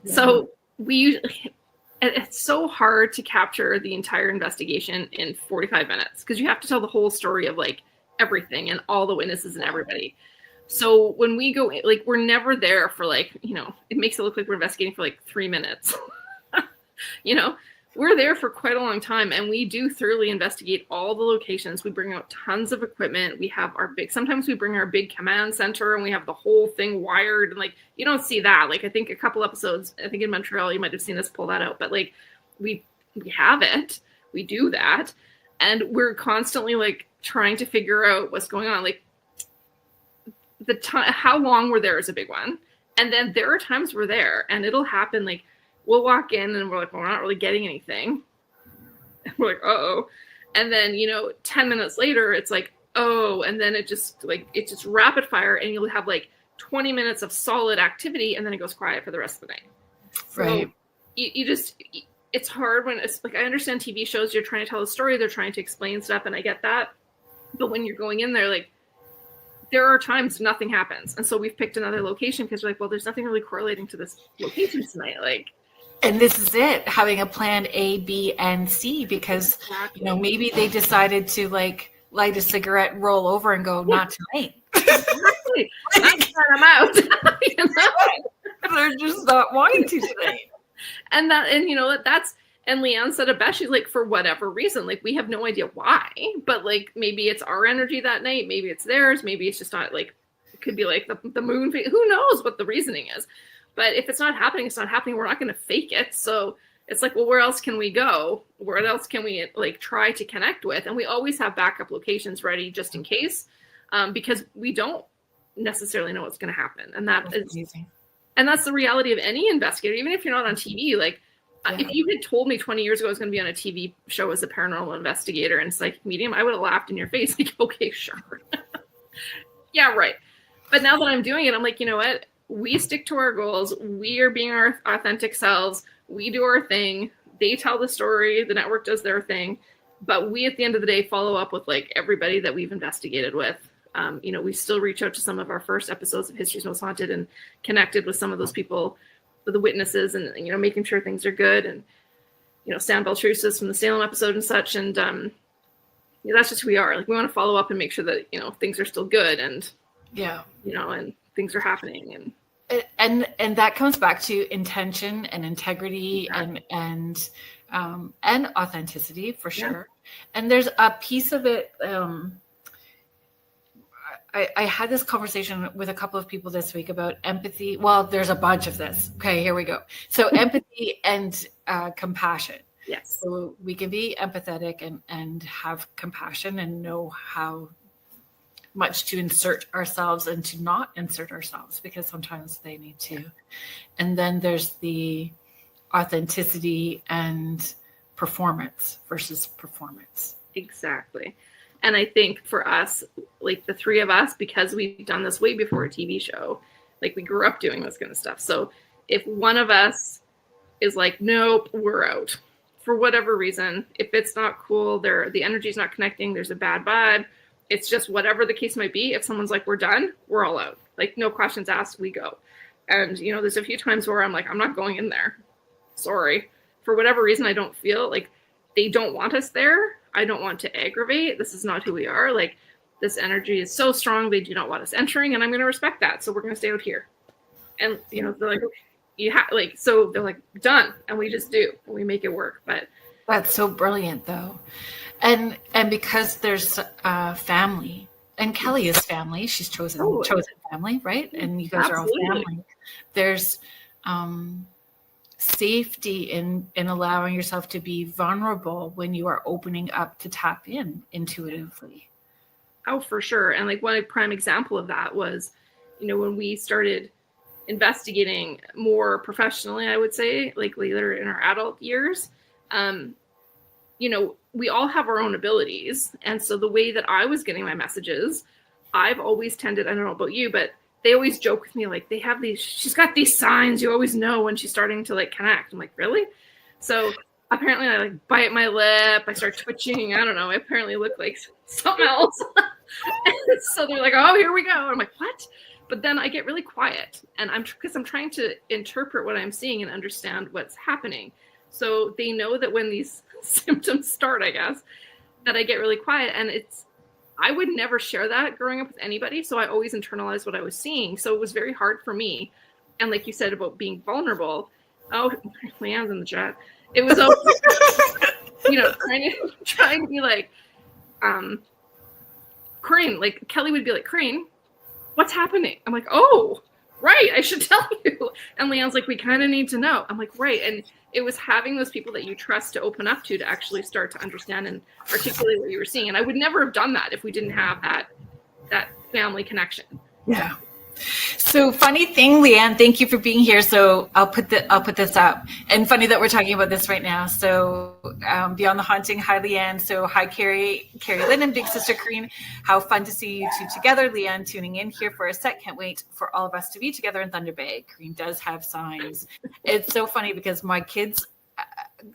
So we usually, it's so hard to capture the entire investigation in 45 minutes, because you have to tell the whole story of like everything and all the witnesses and everybody. So when we go, like, we're never there for like, it makes it look like we're investigating for like 3 minutes. We're there for quite a long time, and we do thoroughly investigate all the locations. We bring out tons of equipment. We have sometimes we bring our big command center and we have the whole thing wired, and like, you don't see that. Like, I think a couple episodes, I think in Montreal, you might have seen us pull that out, but like we have it, we do that. And we're constantly like trying to figure out what's going on. Like, how long we're there is a big one. And then there are times we're there and it'll happen. Like, we'll walk in and we're like, well, we're not really getting anything. And we're like, uh-oh. And then, 10 minutes later, it's like, oh, and then it's just rapid fire, and you'll have like 20 minutes of solid activity, and then it goes quiet for the rest of the night. Right. So it's hard when it's like, I understand TV shows, you're trying to tell a story, they're trying to explain stuff, and I get that. But when you're going in there, like, there are times nothing happens. And so we've picked another location because we're like, well, there's nothing really correlating to this location tonight. Like, and this is it, having a plan A, B, and C, because, maybe they decided to like light a cigarette, roll over and go, not tonight. Exactly. I'm out. They're just not wanting to tonight. And Leanne said it best. She's like, for whatever reason, like, we have no idea why, but like, maybe it's our energy that night. Maybe it's theirs. Maybe it's just not, like, it could be like the moon. Who knows what the reasoning is? But if it's not happening, it's not happening. We're not going to fake it. So it's like, well, where else can we go? Where else can we like try to connect with? And we always have backup locations ready just in case, because we don't necessarily know what's going to happen. And that's amazing. And that's the reality of any investigator, even if you're not on TV. Like, if you had told me 20 years ago I was going to be on a TV show as a paranormal investigator and psychic medium, I would have laughed in your face. Like, okay, sure. Yeah, right. But now that I'm doing it, I'm like, you know what? We stick to our goals. We are being our authentic selves. We do our thing. They tell the story. The network does their thing. But we, at the end of the day, follow up with like everybody that we've investigated with. We still reach out to some of our first episodes of History's Most Haunted and connected with some of those people, with the witnesses, and making sure things are good. And Sam Beltrusis from the Salem episode and such. And that's just who we are. Like, we want to follow up and make sure that things are still good, and and things are happening. And that comes back to intention and integrity and authenticity, for sure. And there's a piece of it. I had this conversation with a couple of people this week about empathy. Well, there's a bunch of this. Okay, here we go. So empathy and compassion. Yes. So we can be empathetic and have compassion and know how much to insert ourselves and to not insert ourselves, because sometimes they need to. And then there's the authenticity and performance versus performance. Exactly. And I think for us, like the three of us, because we've done this way before a TV show, like we grew up doing this kind of stuff. So if one of us is like, nope, we're out for whatever reason, if it's not cool, the energy's not connecting, there's a bad vibe, it's just whatever the case might be. If someone's like, we're done, we're all out. Like no questions asked, we go. And, you know, there's a few times where I'm like, I'm not going in there. Sorry. For whatever reason, I don't feel like they don't want us there. I don't want to aggravate. This is not who we are. Like this energy is so strong. They do not want us entering, and I'm going to respect that. So we're going to stay out here. And, you know, they're like, okay, you have like, so they're like done. And we just do, and we make it work. But that's so brilliant though. And because there's family, and Kelly is family. She's chosen family, right? And you guys Absolutely. are all family. There's safety in allowing yourself to be vulnerable when you are opening up to tap in intuitively. Oh, for sure. And like one prime example of that was, you know, when we started investigating more professionally, I would say, like later in our adult years, you know, we all have our own abilities. And so the way that I was getting my messages, I've always tended, I don't know about you, but they always joke with me, like they have these, she's got these signs you always know when she's starting to like connect. I'm like, really? So apparently I like bite my lip, I start twitching. I don't know. I apparently look like something else. So they're like, oh, here we go. I'm like, what? But then I get really quiet, and because I'm trying to interpret what I'm seeing and understand what's happening. So they know that when these symptoms start, I guess, that I get really quiet. And I would never share that growing up with anybody. So I always internalized what I was seeing. So it was very hard for me. And like you said about being vulnerable. Oh, Leanne's in the chat. It was, you know, trying to be like, Corine, like Kelly would be like, Corine, what's happening? I'm like, oh, right, I should tell you. And Leanne's like, we kind of need to know. I'm like, right. And it was having those people that you trust to open up to actually start to understand and articulate what you were seeing. And I would never have done that if we didn't have that family connection. Yeah. So funny thing, Leanne, thank you for being here. So I'll put this up. And funny that we're talking about this right now. So Beyond the Haunting, hi Leanne. So hi Kerrilynn and Big Sister Corine. How fun to see you two together. Leanne tuning in here for a sec. Can't wait for all of us to be together in Thunder Bay. Corine does have signs. It's so funny because my kids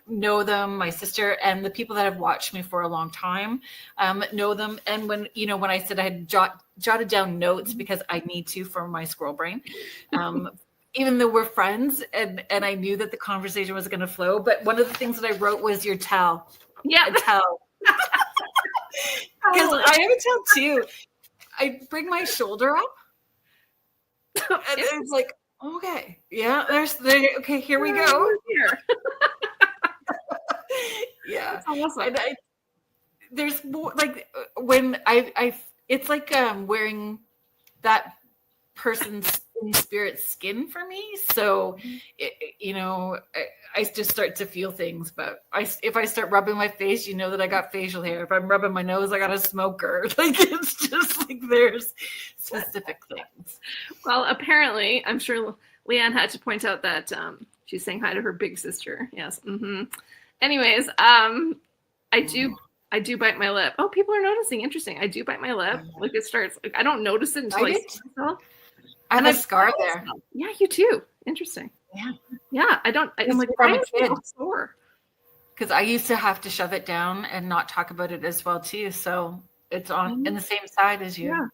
know them, my sister, and the people that have watched me for a long time know them. And when I said I had jotted down notes because I need to for my squirrel brain, even though we're friends, and I knew that the conversation was going to flow. But one of the things that I wrote was your towel. Yeah, towel. Because I have a towel too. I bring my shoulder up, and it's like, okay, yeah, okay, here we go. Here. Yeah. That's awesome. And there's more like when it's like wearing that person's spirit skin for me. So, I just start to feel things. But if I start rubbing my face, you know that I got facial hair. If I'm rubbing my nose, I got a smoker. Like it's just like there's specific things. Well, apparently, I'm sure Leanne had to point out that she's saying hi to her big sister. Yes. Mm-hmm. Anyways, I do bite my lip. Oh, people are noticing. Interesting. I do bite my lip. Like it starts. Like I don't notice it until I see myself. I have a scar there. Yeah, you too. Interesting. Yeah. Yeah. I'm like, why am I sore? Because I used to have to shove it down and not talk about it as well too. So it's on in the same side as you. Yeah.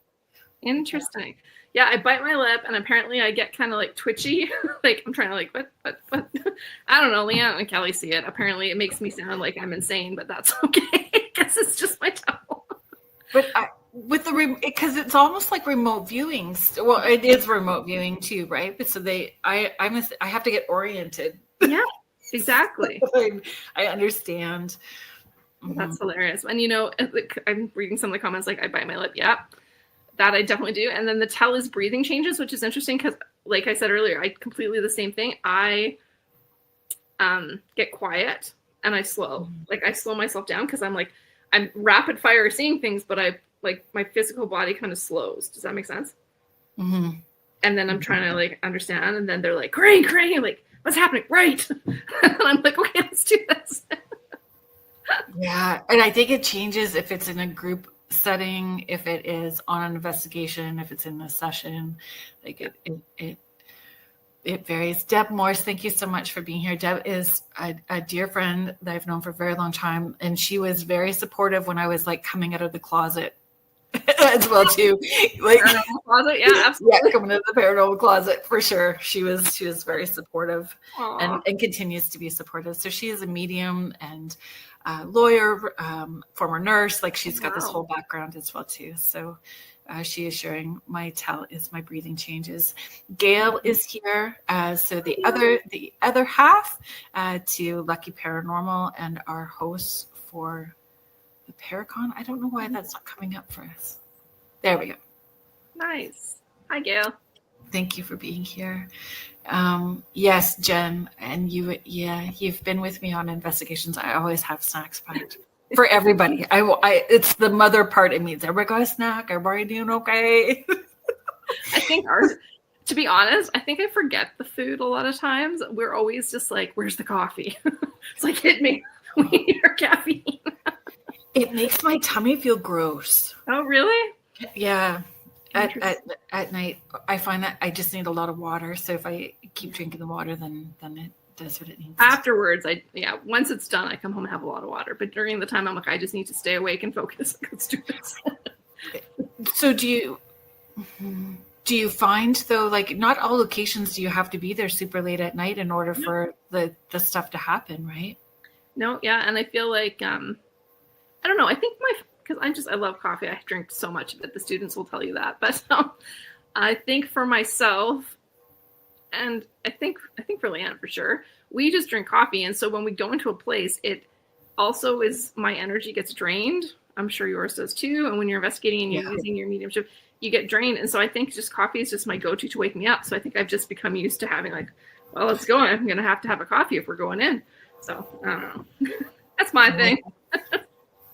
Interesting. Yeah, I bite my lip, and apparently I get kind of like twitchy. Like I'm trying to like what? I don't know. Leanne and Kelly see it. Apparently, it makes me sound like I'm insane, but that's okay because it's just my towel. But because it's almost like remote viewing. Well, it is remote viewing too, right? But so I have to get oriented. Yeah, exactly. I understand. That's hilarious. And I'm reading some of the comments like I bite my lip. Yeah. that I definitely do. And then the tell is breathing changes, which is interesting because, like I said earlier, I completely the same thing. I get quiet and I slow. Like I slow myself down because I'm rapid fire seeing things, but I like my physical body kind of slows. Does that make sense? Mm-hmm. And then I'm trying to like understand, and then they're like, Corine, like what's happening? Right. And I'm like, okay, let's do this. Yeah. And I think it changes if it's in a group setting, if it is on an investigation, if it's in a session, like it varies. Deb Morse, thank you so much for being here. Deb is a dear friend that I've known for a very long time, and she was very supportive when I was like coming out of the closet as well too. Like Paranormal closet, yeah, absolutely. Yeah, coming out of the paranormal closet for sure. She was very supportive and continues to be supportive. So she is a medium and lawyer, former nurse. Like she's got this whole background as well too. So she is sharing my tell is my breathing changes. Gail is here. So the other half to Lucky Paranormal and our hosts for the Paracon. I don't know why that's not coming up for us. There we go. Nice. Hi, Gail. Thank you for being here. Yes, Jen, and you've been with me on investigations. I always have snacks packed for everybody. It's the mother part in me. Everybody got a snack. Everybody doing okay? I think to be honest, I think I forget the food a lot of times. We're always just like, where's the coffee? It's like, hit me. We need our caffeine. It makes my tummy feel gross. Oh, really? Yeah. At night, I find that I just need a lot of water. So if I keep drinking the water, then it does what it needs. Afterwards, once it's done, I come home and have a lot of water. But during the time, I'm like, I just need to stay awake and focus. Let's do this. So do you find though, like not all locations do you have to be there super late at night in order for the stuff to happen, right? No, yeah, and I feel like I don't know. I think because I love coffee. I drink so much of it. The students will tell you that. But I think for myself, and I think for Leanne for sure, we just drink coffee. And so when we go into a place, it also is my energy gets drained. I'm sure yours does too. And when you're investigating and you're using your mediumship, you get drained. And so I think just coffee is just my go-to to wake me up. So I think I've just become used to having like, well, let's go. I'm going to have a coffee if we're going in. So I don't know. That's my thing.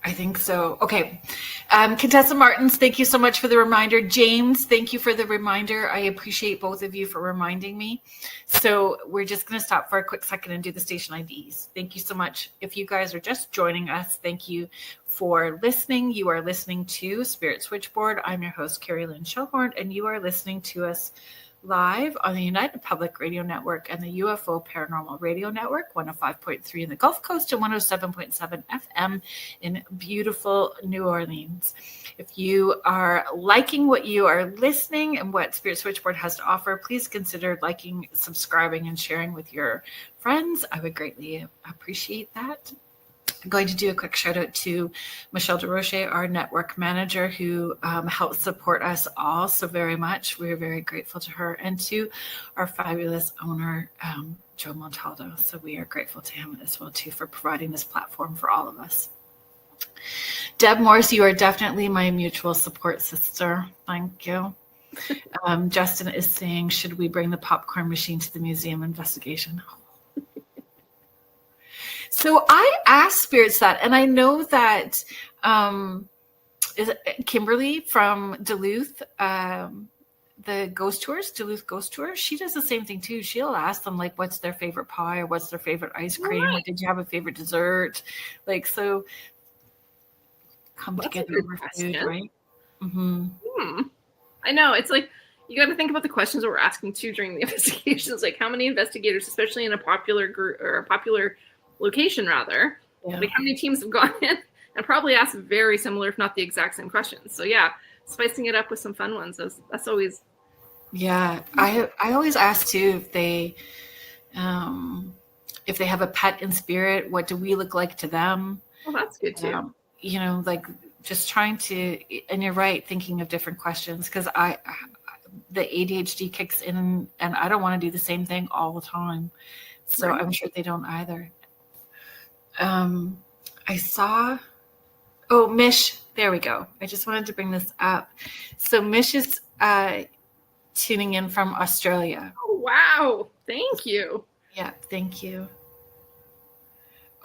I think so. Okay. Contessa Martins, thank you so much for the reminder. James, thank you for the reminder. I appreciate both of you for reminding me. So we're just going to stop for a quick second and do the station IDs. Thank you so much. If you guys are just joining us, thank you for listening. You are listening to Spirit Switchboard. I'm your host, Kerrilynn Shellhorn, and you are listening to us live on the United Public Radio Network and the UFO Paranormal Radio Network, 105.3 in the Gulf Coast and 107.7 FM in beautiful New Orleans. If you are liking what you are listening and what Spirit Switchboard has to offer, please consider liking, subscribing, and sharing with your friends. I would greatly appreciate that. I'm going to do a quick shout out to Michelle DeRoche, our network manager, who helps support us all so very much. We're very grateful to her, and to our fabulous owner, Joe Montaldo. So we are grateful to him as well too for providing this platform for all of us. Deb Morse, you are definitely my mutual support sister. Thank you. Justin is saying, should we bring the popcorn machine to the museum investigation? So I asked spirits that, and I know that Kimberly from Duluth, the ghost tours, Duluth Ghost Tour, she does the same thing too. She'll ask them like, what's their favorite pie or what's their favorite ice cream? Or did you have a favorite dessert? Like, so come together over food, right? Mm-hmm. I know. It's like, you got to think about the questions that we're asking too during the investigations. Like how many investigators, especially in a popular group or a popular location rather, like how many teams have gone in and probably asked very similar, if not the exact same questions. So yeah, spicing it up with some fun ones. That's always. Yeah. I always ask too, if they have a pet in spirit, what do we look like to them? Well, that's good too. Like just trying to, and you're right, thinking of different questions, because the ADHD kicks in and I don't want to do the same thing all the time. So right. I'm sure they don't either. I saw, Mish, There we go. I just wanted to bring this up. So Mish is tuning in from Australia. Oh, wow. Thank you. Yeah, thank you.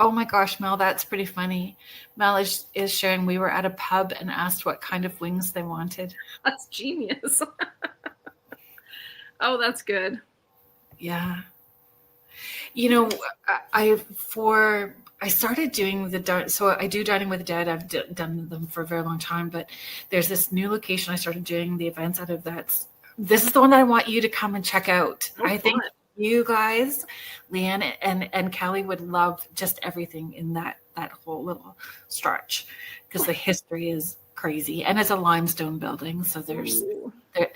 Oh my gosh, Mel, that's pretty funny. Mel is sharing we were at a pub and asked what kind of wings they wanted. That's genius. Oh, that's good. Yeah. You know, I started doing so I do Dining with the Dead. I've done them for a very long time, but there's this new location I started doing the events out of. This is the one that I want you to come and check out. Oh, I think you guys, Leanne and Kelly, would love just everything in that whole little stretch because the history is crazy, and it's a limestone building, so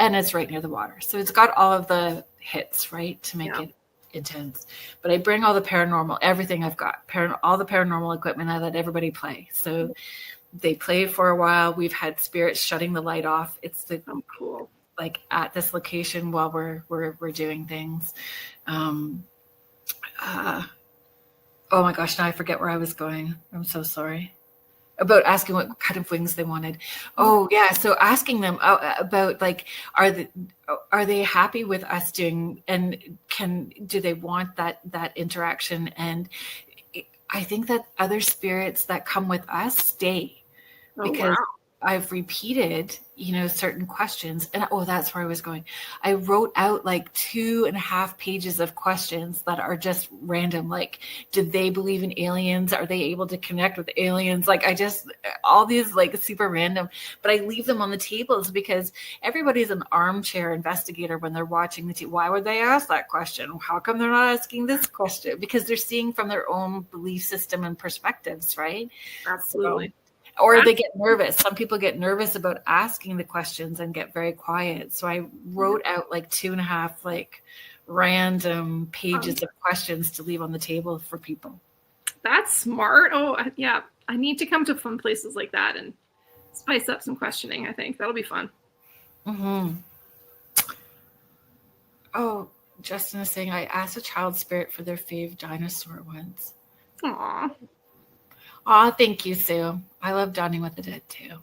and it's right near the water, so it's got all of the hits right to make it intense. But I bring all the paranormal, everything I've got, all the paranormal equipment. I let everybody play, so they play for a while. We've had spirits shutting the light off. It's cool. Like at this location while we're doing things. Oh my gosh, now I forget where I was going. I'm so sorry. About asking what kind of wings they wanted. Oh yeah, so asking them about like, are they happy with us doing, and do they want that interaction? And I think that other spirits that come with us stay because I've repeated, certain questions, and that's where I was going. I wrote out like 2.5 pages of questions that are just random. Like, did they believe in aliens? Are they able to connect with aliens? Like, all these like super random, but I leave them on the tables because everybody's an armchair investigator when they're watching the TV. Why would they ask that question? How come they're not asking this question? Because they're seeing from their own belief system and perspectives, right? Absolutely. Or they get nervous. Some people get nervous about asking the questions and get very quiet. So I wrote out like 2.5 like random pages of questions to leave on the table for people. That's smart. Oh, yeah. I need to come to fun places like that and spice up some questioning, I think. That'll be fun. Mm-hmm. Oh, Justin is saying, I asked a child spirit for their fave dinosaur once. Aw. Oh, thank you, Sue. I love Dining with the Dead too.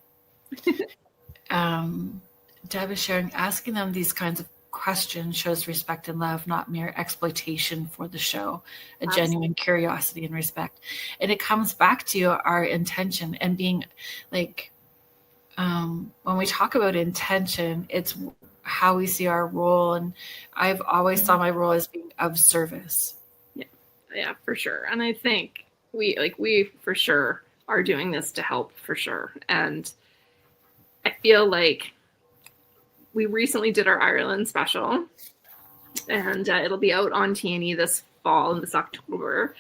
Deb is sharing, asking them these kinds of questions shows respect and love, not mere exploitation for the show, a genuine curiosity and respect. And it comes back to our intention and being like, when we talk about intention, it's how we see our role. And I've always saw my role as being of service. Yeah, for sure. And I think we for sure are doing this to help, for sure. And I feel like we recently did our Ireland special, and it'll be out on TNE this fall and this October.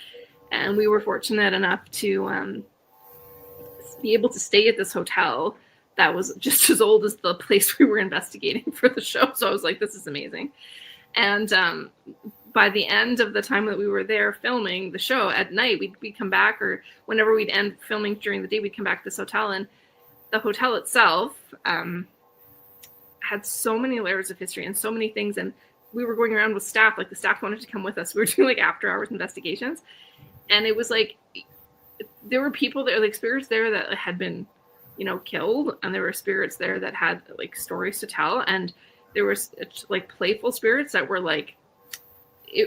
And we were fortunate enough to be able to stay at this hotel that was just as old as the place we were investigating for the show. So I was like, this is amazing. And by the end of the time that we were there filming the show at night, we'd come back, or whenever we'd end filming during the day, we'd come back to this hotel, and the hotel itself had so many layers of history and so many things. And we were going around with staff, like the staff wanted to come with us. We were doing like after hours investigations. And it was like, there were people there, like spirits there that had been, killed. And there were spirits there that had like stories to tell. And there was like playful spirits that were like,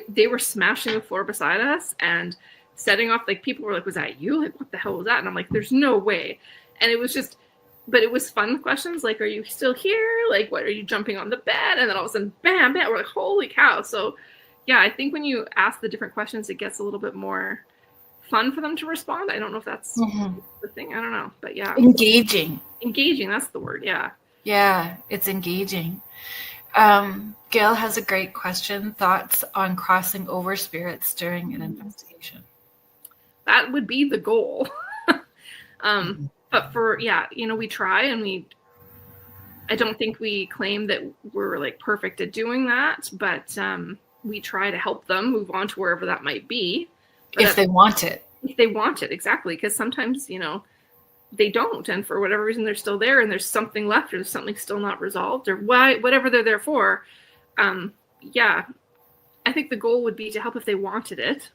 they were smashing the floor beside us and setting off, like people were like, was that you? Like, what the hell was that? And I'm like, there's no way. And it was just, but it was fun questions. Like, are you still here? Like, what are you jumping on the bed? And then all of a sudden, bam, bam, we're like, holy cow. So yeah, I think when you ask the different questions, it gets a little bit more fun for them to respond. I don't know if that's the thing. I don't know, but yeah. Engaging. That's the word. Yeah. Yeah. It's engaging. Gail has a great question. Thoughts on crossing over spirits during an investigation? That would be the goal. But we try, and I don't think we claim that we're like perfect at doing that, but we try to help them move on to wherever that might be. If they want it. If they want it, exactly. Because sometimes, they don't, and for whatever reason they're still there, and there's something left, or there's something still not resolved, or whatever they're there for. I think the goal would be to help if they wanted it,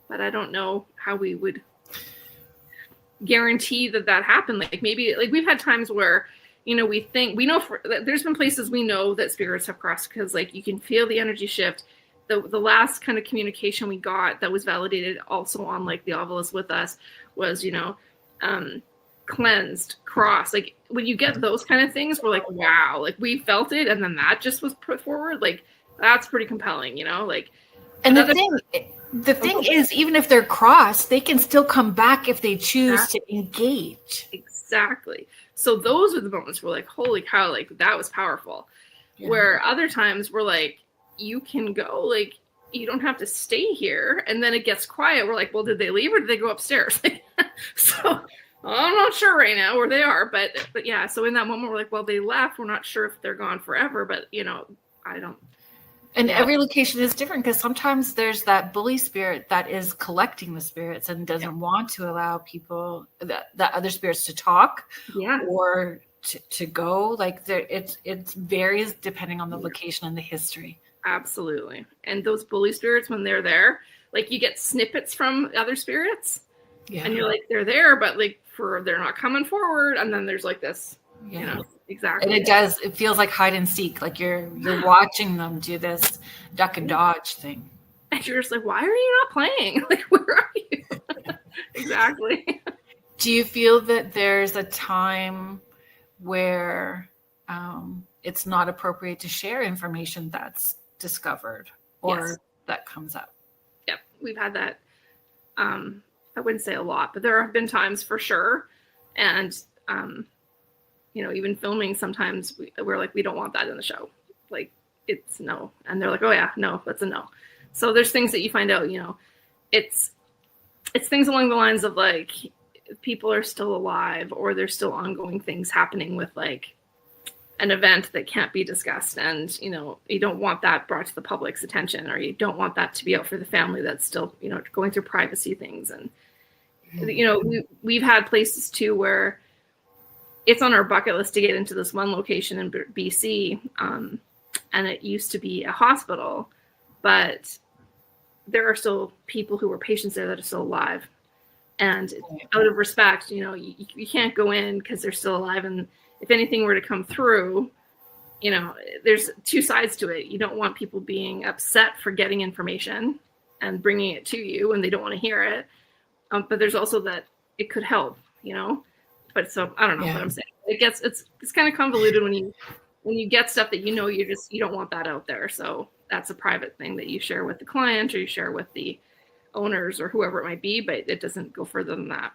but I don't know how we would guarantee that happened. Like maybe like we've had times where, you know, there's been places we know that spirits have crossed because like you can feel the energy shift. The last kind of communication we got that was validated also on like the Ovilus with us was, you know, cleansed, crossed. Like when you get those kind of things, we're like, wow, like we felt it, and then that just was put forward. Like that's pretty compelling, you know. Like, and the thing is, even if they're crossed, they can still come back if they choose to engage. Exactly. So those are the moments where like, holy cow, like that was powerful. Yeah. Where other times we're like, you can go, like you don't have to stay here. And then it gets quiet. We're like, well, did they leave or did they go upstairs? So I'm not sure right now where they are, but yeah. So in that moment, we're like, well, they left. We're not sure if they're gone forever, but you know, I don't. And every location is different because sometimes there's that bully spirit that is collecting the spirits and doesn't want to allow people that other spirits to talk or to go. Like it varies depending on the location and the history. Absolutely. And those bully spirits, when they're there, like you get snippets from other spirits and you're like, they're there, but like they're not coming forward. And then there's like this, you know, exactly. And it feels like hide and seek. Like you're watching them do this duck and dodge thing. And you're just like, why are you not playing? Like, where are you? Exactly. Do you feel that there's a time where it's not appropriate to share information that's discovered or that comes up? Yep. We've had that. I wouldn't say a lot, but there have been times for sure. And, you know, even filming, sometimes we're like, we don't want that in the show. Like it's no. And they're like, oh yeah, no, that's a no. So there's things that you find out, you know, it's things along the lines of like, people are still alive or there's still ongoing things happening with like an event that can't be discussed. And, you know, you don't want that brought to the public's attention, or you don't want that to be out for the family that's still, you know, going through privacy things. And, you know, we've had places too where it's on our bucket list to get into this one location in BC. And it used to be a hospital, but there are still people who were patients there that are still alive. And out of respect, you know, you can't go in because they're still alive. And if anything were to come through, you know, there's two sides to it. You don't want people being upset for getting information and bringing it to you and they don't want to hear it. But there's also that it could help, you know. But so I don't know what I'm saying. It's kind of convoluted when you get stuff that you know you don't want that out there. So that's a private thing that you share with the client or you share with the owners or whoever it might be, but it doesn't go further than that.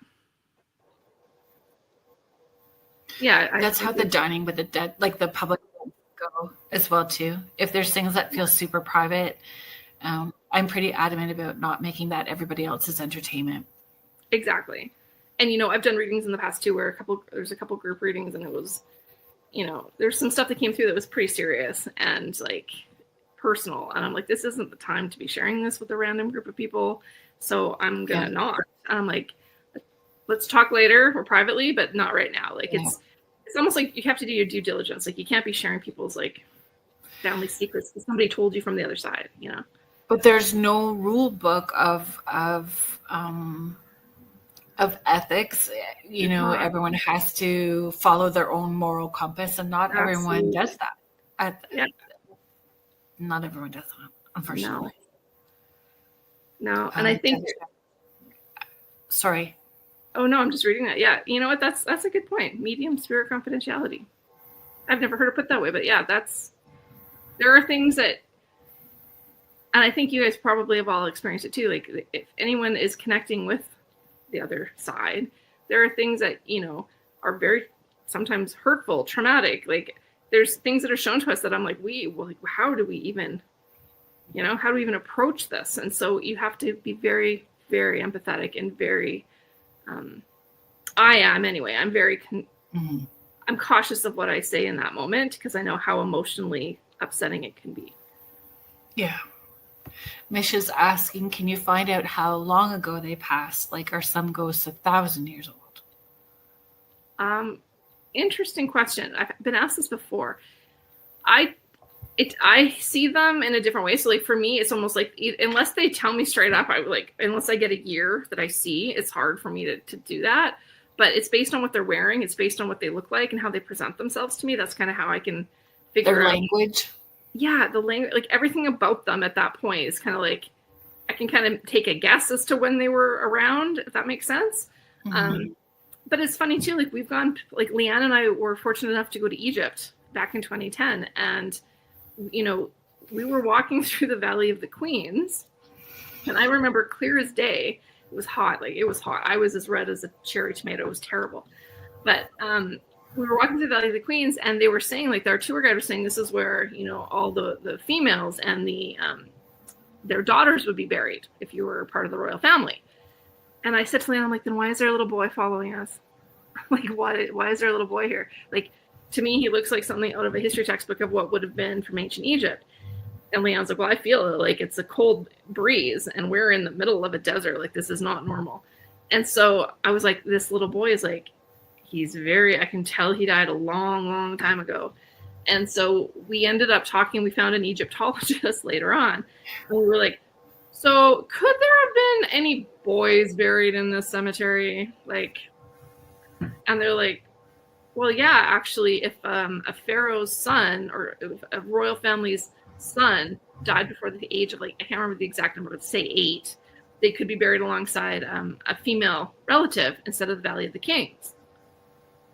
Yeah, that's how the dining with the dead, like the public, go as well too. If there's things that feel super private, I'm pretty adamant about not making that everybody else's entertainment. Exactly. And, you know, I've done readings in the past too, where there's a couple group readings and it was, you know, there's some stuff that came through that was pretty serious and like personal. And I'm like, this isn't the time to be sharing this with a random group of people. So I'm going to not. And I'm like, let's talk later or privately, but not right now. Like it's almost like you have to do your due diligence. Like you can't be sharing people's like family secrets because somebody told you from the other side, you know? But there's no rule book of ethics. You know, everyone has to follow their own moral compass, and not everyone does that. Not everyone does that, unfortunately. No. And I think. Sorry. Oh no, I'm just reading that. Yeah, you know what? That's a good point. Medium spirit confidentiality. I've never heard it put that way, but yeah, there are things that. And I think you guys probably have all experienced it too. Like if anyone is connecting with the other side, there are things that, you know, are very sometimes hurtful, traumatic. Like there's things that are shown to us that I'm like, how do we even approach this? And so you have to be very, very empathetic and very, I am anyway. I'm very, I'm cautious of what I say in that moment because I know how emotionally upsetting it can be. Yeah. Misha's asking, can you find out how long ago they passed? Like, are some ghosts 1,000 years old? Interesting question. I've been asked this before. I see them in a different way. So like for me, it's almost like unless they tell me straight up, unless I get a year that I see, it's hard for me to do that. but it's based on what they're wearing. It's based on what they look like and how they present themselves to me. That's kind of how I can figure Their out language. Yeah, the language, like everything about them at that point is kind of like, I can kind of take a guess as to when they were around, if that makes sense. But it's funny too, like we've gone, like Leanne and I were fortunate enough to go to Egypt back in 2010. And, you know, we were walking through the Valley of the Queens. And I remember clear as day, it was hot. Like it was hot. I was as red as a cherry tomato. It was terrible. But we were walking through the Valley of the Queens, and they were saying, like, our tour guide was saying, this is where, you know, all the females and their daughters would be buried if you were part of the royal family. And I said to Leanne, I'm like, then why is there a little boy following us? Like, why is there a little boy here? Like, to me, he looks like something out of a history textbook of what would have been from ancient Egypt. And Leanne's like, well, I feel like it's a cold breeze, and we're in the middle of a desert. Like, this is not normal. And so I was like, this little boy is like, I can tell he died a long, long time ago. And so we ended up talking, we found an Egyptologist later on. And we were like, so could there have been any boys buried in this cemetery? Like, and they're like, well, yeah, actually, if a pharaoh's son or a royal family's son died before the age of, like, I can't remember the exact number, but say 8, they could be buried alongside a female relative instead of the Valley of the Kings.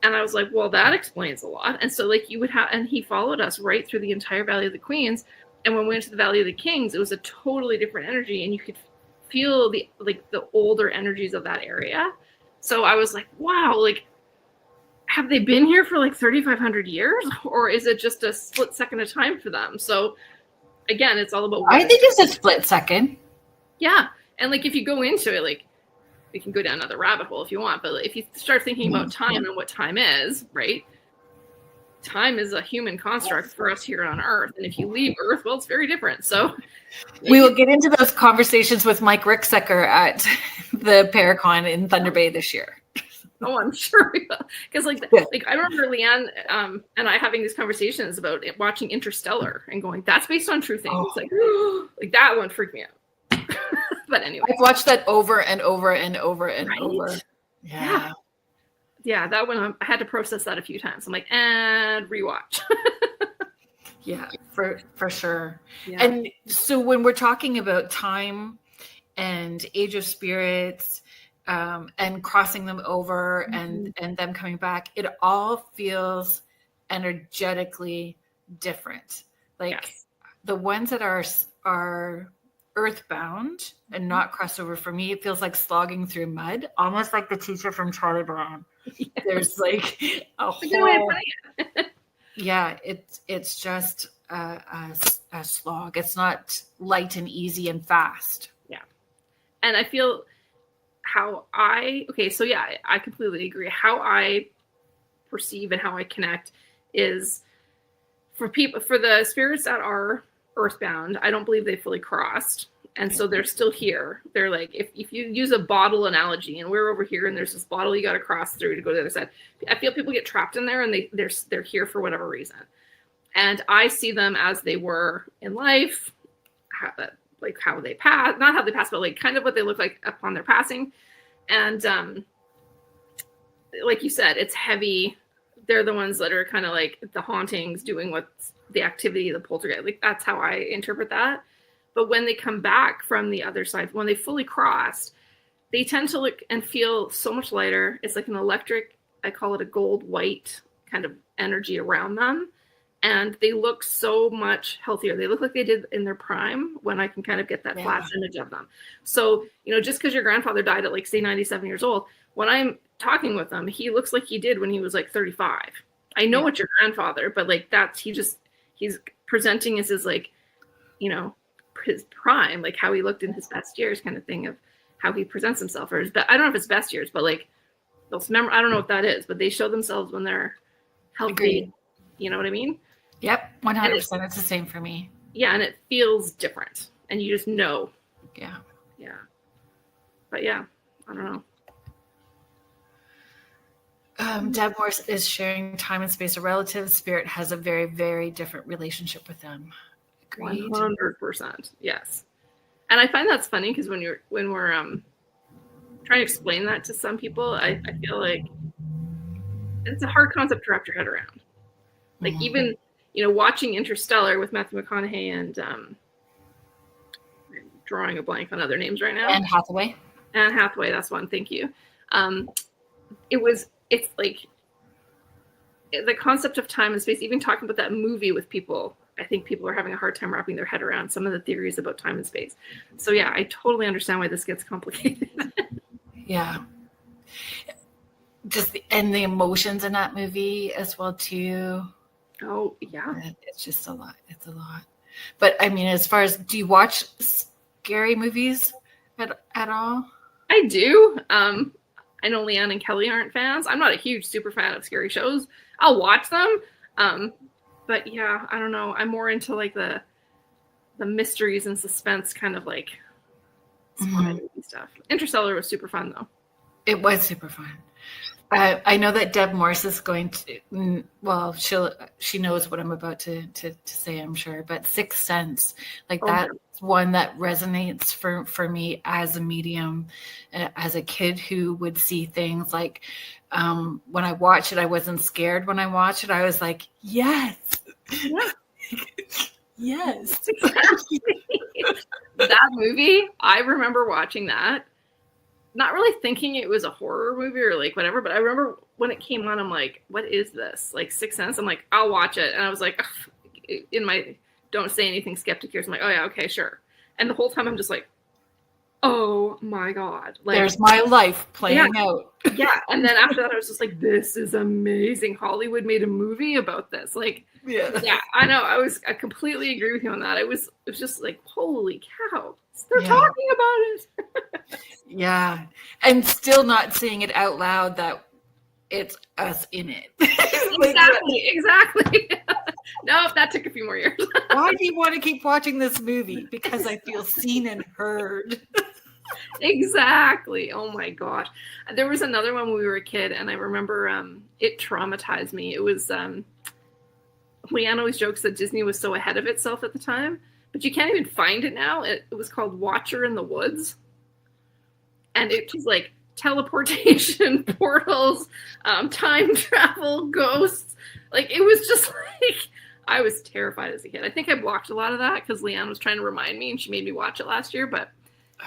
And I was like, well, that explains a lot. And so, like, you would have, and he followed us right through the entire Valley of the Queens. And when we went to the Valley of the Kings, it was a totally different energy, and you could feel the older energies of that area. So I was like, wow, like, have they been here for like 3,500 years, or is it just a split second of time for them? So again, it's all about. I think it's a split second. Yeah, and like if you go into it, like, we can go down another rabbit hole if you want, but if you start thinking about time and what time is, right? Time is a human construct for us here on Earth. And if you leave Earth, well, it's very different. So we will get into those conversations with Mike Ricksecker at the Paracon in Thunder Bay this year. Oh, I'm sure we will. Because like I remember Leanne and I having these conversations about watching Interstellar and going, that's based on true things. Like that one freaked me out. But anyway, I've watched that over and over and over and over. Yeah, that one I had to process that a few times. I'm like, and rewatch. Yeah, for sure. Yeah. And so when we're talking about time and age of spirits and crossing them over and them coming back, it all feels energetically different. Like the ones that are earthbound and not crossover, for me, it feels like slogging through mud, almost like the teacher from Charlie Brown. Yes. There's like a whole, yeah, it's just a slog. It's not light and easy and fast. Yeah. And I feel I completely agree. How I perceive and how I connect is for the spirits that are earthbound, I don't believe they fully crossed. And so they're still here. They're like, if you use a bottle analogy, and we're over here and there's this bottle you got to cross through to go to the other side. I feel people get trapped in there, and they're here for whatever reason. And I see them as they were in life, how they pass, not how they pass, but like kind of what they look like upon their passing. And like you said, it's heavy. They're the ones that are kind of like the hauntings, doing what's the activity, the poltergeist. Like that's how I interpret that. But when they come back from the other side, when they fully crossed, they tend to look and feel so much lighter. It's like an electric, I call it a gold white kind of energy around them. And they look so much healthier. They look like they did in their prime, when I can kind of get that flash image of them. So, just because your grandfather died at like, say, 97 years old, when I'm talking with him, he looks like he did when he was like 35. I know it's your grandfather, but like he's presenting as his like, his prime, like how he looked in his best years, kind of thing, of how he presents himself, or I don't know if it's best years, but like those I don't know what that is, but they show themselves when they're healthy. Agreed. You know what I mean? Yep, 100%. It's the same for me. Yeah, and it feels different, and you just know. Yeah. But yeah, I don't know. Deb Morse is sharing time and space of relatives. Spirit has a very, very different relationship with them. Agreed. 100%. Yes. And I find that's funny because when we're trying to explain that to some people, I feel like it's a hard concept to wrap your head around. Like even, watching Interstellar with Matthew McConaughey and I'm drawing a blank on other names right now. Anne Hathaway. Anne Hathaway, that's one. Thank you. It's like the concept of time and space, even talking about that movie with people, I think people are having a hard time wrapping their head around some of the theories about time and space. So yeah, I totally understand why this gets complicated. Yeah. And the emotions in that movie as well too. Oh yeah. It's just a lot. It's a lot. But I mean, as far as, do you watch scary movies at all? I do. I know Leanne and Kelly aren't fans. I'm not a huge super fan of scary shows. I'll watch them. But yeah, I don't know. I'm more into like the mysteries and suspense kind of like movie stuff. Interstellar was super fun though. It was super fun. I know that Deb Morse is going to, well, she knows what I'm about to say, I'm sure, but Sixth Sense, like that's one that resonates for me as a medium, as a kid who would see things like, when I watched it, I wasn't scared when I watched it. I was like, yes. Yes. Exactly. That movie, I remember watching that, not really thinking it was a horror movie or like whatever, but I remember when it came on, I'm like, what is this? Like Sixth Sense? I'm like, I'll watch it. And I was like, in my don't say anything skeptic ears, I'm like, oh yeah, okay, sure. And the whole time I'm just like, oh my God. Like, there's my life playing out. Yeah. And then after that, I was just like, this is amazing. Hollywood made a movie about this. Like, yeah, I know. I completely agree with you on that. It was just like, holy cow. They're talking about it. Yeah. And still not saying it out loud that it's us in it. Exactly. Nope, that took a few more years. Why do you want to keep watching this movie? Because I feel seen and heard. Exactly. Oh my gosh. There was another one when we were a kid, and I remember it traumatized me. It was Leanne always jokes that Disney was so ahead of itself at the time, but you can't even find it now. It was called Watcher in the Woods. And it was like teleportation, portals, time travel, ghosts. Like, it was just like, I was terrified as a kid. I think I blocked a lot of that because Leanne was trying to remind me and she made me watch it last year. But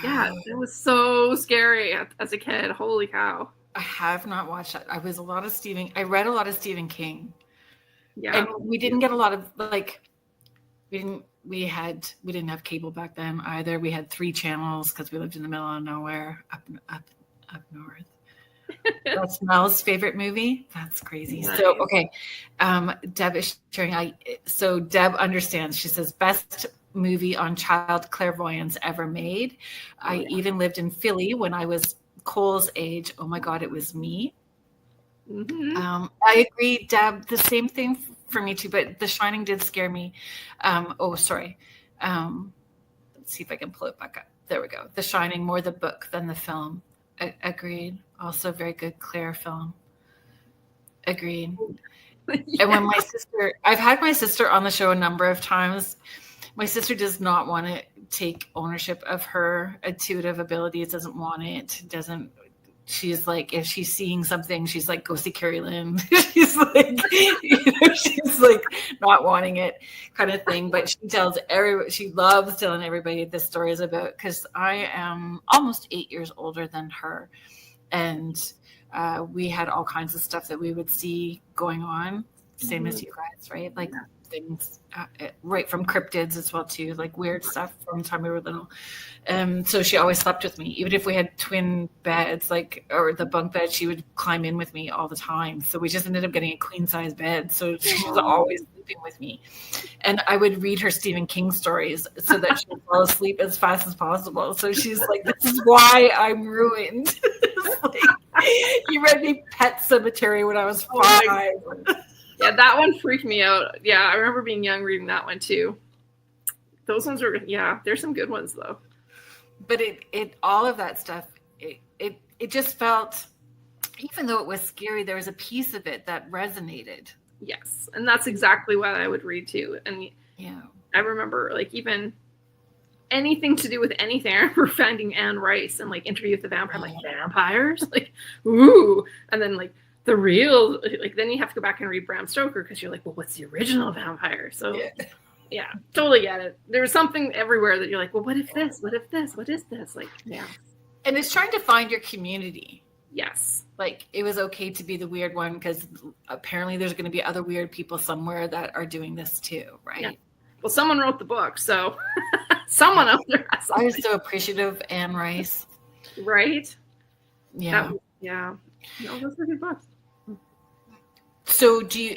yeah, it was so scary as a kid. Holy cow. I have not watched that. I read a lot of Stephen King. Yeah. And we didn't get a lot of, like, we didn't have cable back then either. We had 3 channels because we lived in the middle of nowhere up north. That's Mel's favorite movie. That's crazy. Nice. So, okay. Deb is sharing. So Deb understands. She says, best movie on child clairvoyance ever made. I even lived in Philly when I was Cole's age. Oh my God, it was me. Mm-hmm. I agree, Deb. The same thing for me too, but The Shining did scare me. Sorry. Let's see if I can pull it back up. There we go. The Shining, more the book than the film. Agreed. Also very good Claire film. Agreed. Yeah. And when I've had my sister on the show a number of times. My sister does not want to take ownership of her intuitive abilities, doesn't want it, she's like, if she's seeing something, she's like, go see Kerrilynn. she's like not wanting it kind of thing. But she loves telling everybody the stories about, because I am almost 8 years older than her. And we had all kinds of stuff that we would see going on. Same as you guys, right? Like things right from cryptids as well too, like weird stuff from the time we were little. So she always slept with me, even if we had twin beds, or the bunk bed, she would climb in with me all the time. So we just ended up getting a queen size bed. So she was always sleeping with me, and I would read her Stephen King stories so that she would fall asleep as fast as possible. So she's like, this is why I'm ruined. You read me Pet Cemetery when I was 5. Yeah, that one freaked me out. Yeah, I remember being young reading that one too. Those ones were, there's some good ones though. But it all of that stuff, it just felt, even though it was scary, there was a piece of it that resonated. Yes, and that's exactly what I would read too. And I remember, like, even anything to do with anything. I remember finding Anne Rice and like Interview with the Vampire. I'm like, vampires? Like, ooh. And then like the real, like then you have to go back and read Bram Stoker because you're like, well, what's the original vampire? So yeah, totally get it. There's something everywhere that you're like, well, what if this? What if this? What is this? Like, yeah. And it's trying to find your community. Yes. Like it was okay to be the weird one because apparently there's going to be other weird people somewhere that are doing this too, right? Yeah. Well, someone wrote the book, so someone out there has something. I was so appreciative of Anne Rice. Right? Yeah. No, those are good books. So do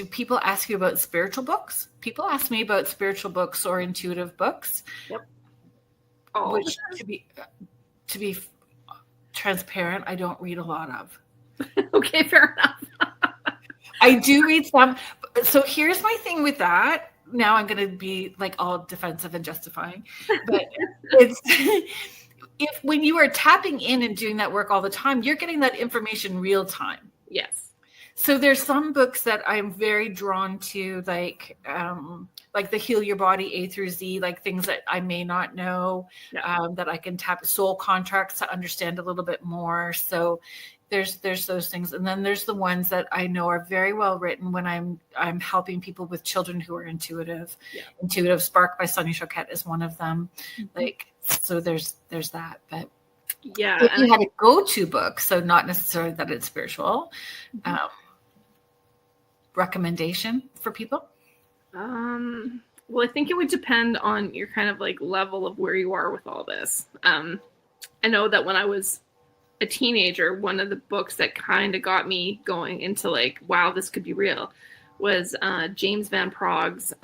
people ask you about spiritual books? People ask me about spiritual books or intuitive books. Yep. Which to be transparent, I don't read a lot of. Okay, fair enough. I do read some. So here's my thing with that. Now I'm going to be like all defensive and justifying, but if when you are tapping in and doing that work all the time, you're getting that information real time. Yes. So there's some books that I'm very drawn to, like the Heal Your Body A through Z, like things that I may not know, that I can tap soul contracts to understand a little bit more. So there's those things. And then there's the ones that I know are very well written when I'm helping people with children who are intuitive. Yeah. Intuitive Spark by Sonny Choquette is one of them. Mm-hmm. Like, so there's that. But yeah, if you had a go-to book, so not necessarily that it's spiritual, recommendation for people? Well, I think it would depend on your kind of like level of where you are with all this. I know that when I was a teenager, one of the books that kind of got me going into like, wow, this could be real, was James Van Praagh's,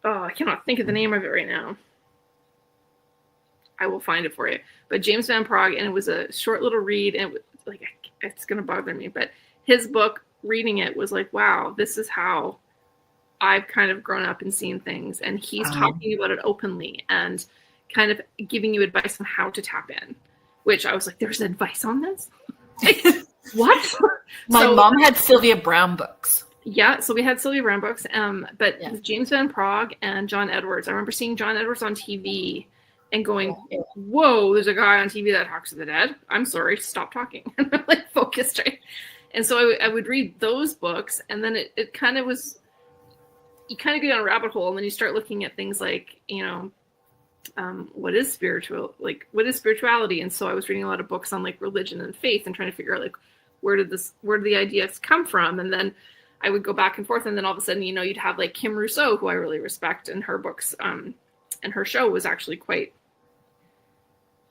I cannot think of the name of it right now. I will find it for you. But James Van Praagh, and it was a short little read, and it was like, it's going to bother me, but his book, reading it, was like, wow, this is how I've kind of grown up and seen things. And he's talking about it openly and kind of giving you advice on how to tap in, which I was like, there's advice on this? Like, what? My mom had Sylvia Browne books. Yeah, so we had Sylvia Browne books, but James Van Praagh and John Edwards. I remember seeing John Edwards on TV and going, whoa, there's a guy on TV that talks to the dead. I'm sorry, stop talking. And I'm like focused, right? And so I would read those books, and then it kind of was, you kind of go down a rabbit hole, and then you start looking at things like, what is spirituality? And so I was reading a lot of books on like religion and faith and trying to figure out like, where did the ideas come from? And then I would go back and forth, and then all of a sudden, you'd have like Kim Rousseau, who I really respect, and her books, and her show was actually quite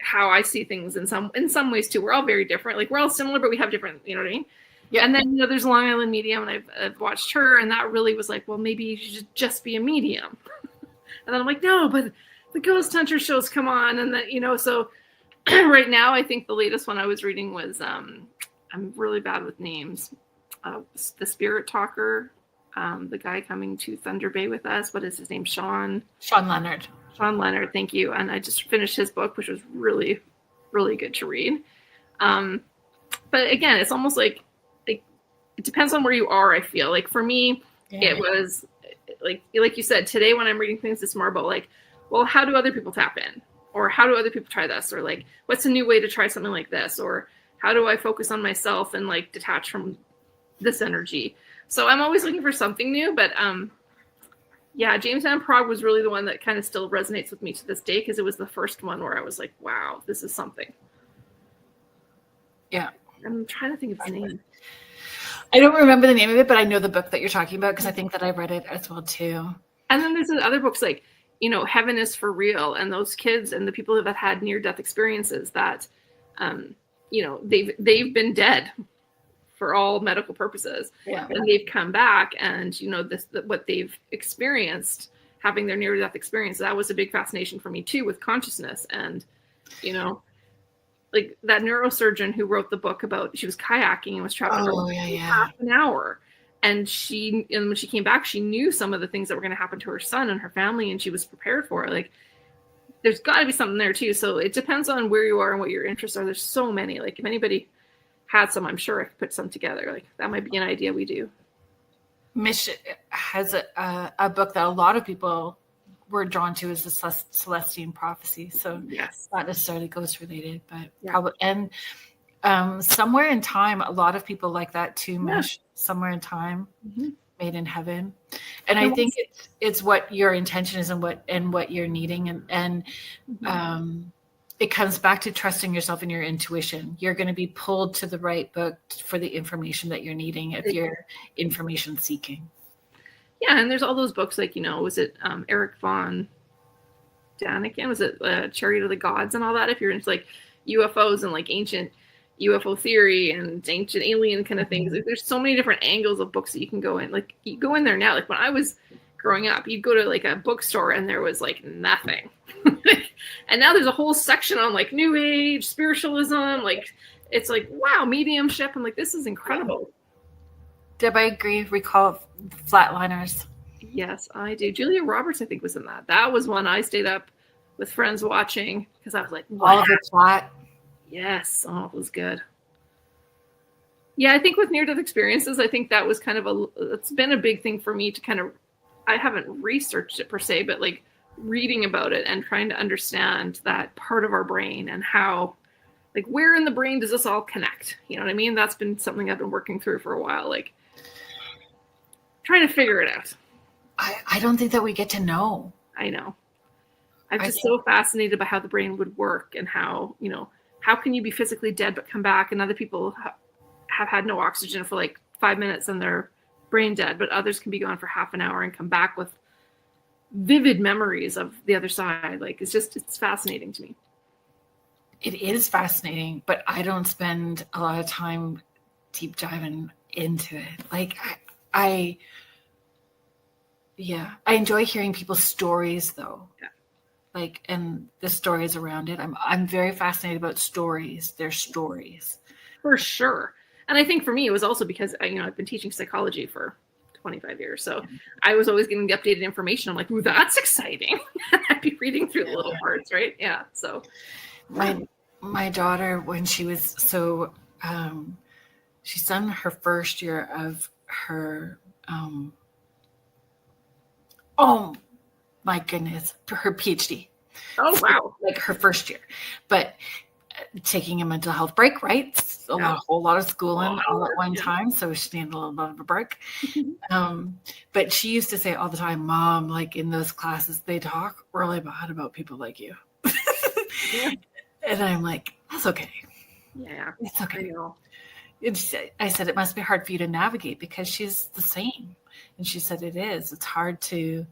how I see things in some ways too. We're all very different. Like, we're all similar, but we have different, you know what I mean? Yeah. And then, there's Long Island Medium, and I've watched her, and that really was like, well, maybe you should just be a medium. And then I'm like, no, but the Ghost Hunter shows come on. And then, so right now, I think the latest one I was reading was, I'm really bad with names. The Spirit Talker, the guy coming to Thunder Bay with us. What is his name? Sean Leonard. Sean Leonard, thank you. And I just finished his book, which was really, really good to read. But again, it's almost like it depends on where you are, I feel. Like for me, it was like you said, today when I'm reading things, it's more about like, well, how do other people tap in? Or how do other people try this? Or like, what's a new way to try something like this? Or how do I focus on myself and like detach from this energy? So I'm always looking for something new, but James Van Praagh was really the one that kind of still resonates with me to this day, because it was the first one where I was like, wow, this is something. Yeah. I'm trying to think of his name. I don't remember the name of it, but I know the book that you're talking about, because I think that I read it as well too. And then there's other books like, Heaven is for Real, and those kids and the people that have had near-death experiences that, they've been dead for all medical purposes, and they've come back, and what they've experienced, having their near-death experience, that was a big fascination for me too, with consciousness. And like that neurosurgeon who wrote the book about, she was kayaking and was traveling for half an hour, and when she came back, she knew some of the things that were going to happen to her son and her family, and she was prepared for it. Like, there's got to be something there too. So it depends on where you are and what your interests are. There's so many. Like, if anybody had some, I'm sure I could put some together. Like, that might be an idea we do. Mish has a book that a lot of people we're drawn to is the Celestine prophecy. So Yes. not necessarily ghost related, but Yeah. probably, and somewhere in time, a lot of people like that too, Mish. Somewhere in time, made in heaven. And I think it's what your intention is and what you're needing. And it comes back to trusting yourself and your intuition. You're going to be pulled to the right book for the information that you're needing if you're information seeking. Yeah, and there's all those books like, was it Eric von Daniken? Was it Chariot of the Gods and all that? If you're into like UFOs and like ancient UFO theory and ancient alien kind of things, like, there's so many different angles of books that you can go in. Like you go in there now. Like when I was growing up, you'd go to like a bookstore and there was like nothing. And now there's a whole section on like New Age, spiritualism. Like it's like, wow, mediumship. I'm like, this is incredible. Deb, I agree. Recall Flatliners. Yes, I do. Julia Roberts, I think, was in that. That was one I stayed up with friends watching because I was like, wow. All of the plot. Yes. Oh, it was good. Yeah, I think with near-death experiences, I think that was kind of it's been a big thing for me to kind of, I haven't researched it per se, but like reading about it and trying to understand that part of our brain and how, like, where in the brain does this all connect? You know what I mean? That's been something I've been working through for a while, like trying to figure it out. I don't think that we get to know. I know. I'm just so fascinated by how the brain would work and how, how can you be physically dead but come back, and other people have had no oxygen for like 5 minutes and they're brain dead, but others can be gone for half an hour and come back with vivid memories of the other side. Like it's fascinating to me. It is fascinating, but I don't spend a lot of time deep diving into it. Like I enjoy hearing people's stories though. Yeah. Like, and the stories around it. I'm very fascinated about stories. Their stories. For sure. And I think for me, it was also because, I've been teaching psychology for 25 years. So I was always getting the updated information. I'm like, ooh, that's exciting. I'd be reading through the little parts, right? Yeah. So my daughter, when she was she's done her first year of her, oh my goodness, her PhD. Oh, wow. Like her first year, but taking a mental health break, right? A whole lot of schooling all at one time. So she needed a little bit of a break. But she used to say all the time, Mom, like in those classes, they talk really bad about people like you. And I'm like, that's okay. Yeah. It's okay. I said, it must be hard for you to navigate because she's the same. And she said, it is. It's hard to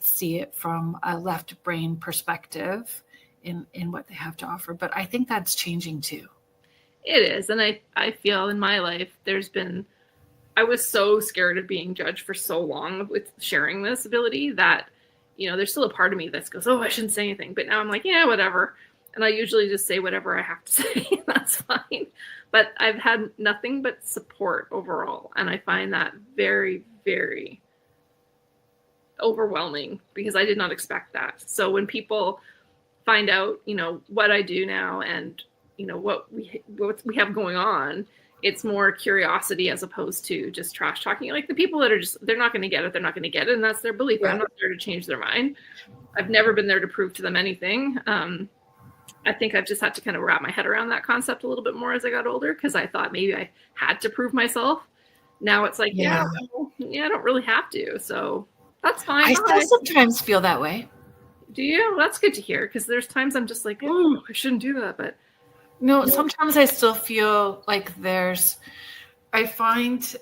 see it from a left brain perspective in what they have to offer. But I think that's changing too. It is. And I feel in my life, I was so scared of being judged for so long with sharing this ability that, there's still a part of me that goes, oh, I shouldn't say anything. But now I'm like, yeah, whatever. And I usually just say whatever I have to say. That's fine. But I've had nothing but support overall. And I find that very, very overwhelming because I did not expect that. So when people find out, what I do now and, what we have going on, it's more curiosity as opposed to just trash talking. Like the people that are they're not going to get it. They're not going to get it. And that's their belief. Yeah. I'm not there to change their mind. I've never been there to prove to them anything. I think I've just had to kind of wrap my head around that concept a little bit more as I got older, because I thought maybe I had to prove myself. Now it's like, I don't really have to. So that's fine. I still sometimes feel that way. Do you? Well, that's good to hear, because there's times I'm just like, oh, I shouldn't do that. But no, sometimes I still feel like I find,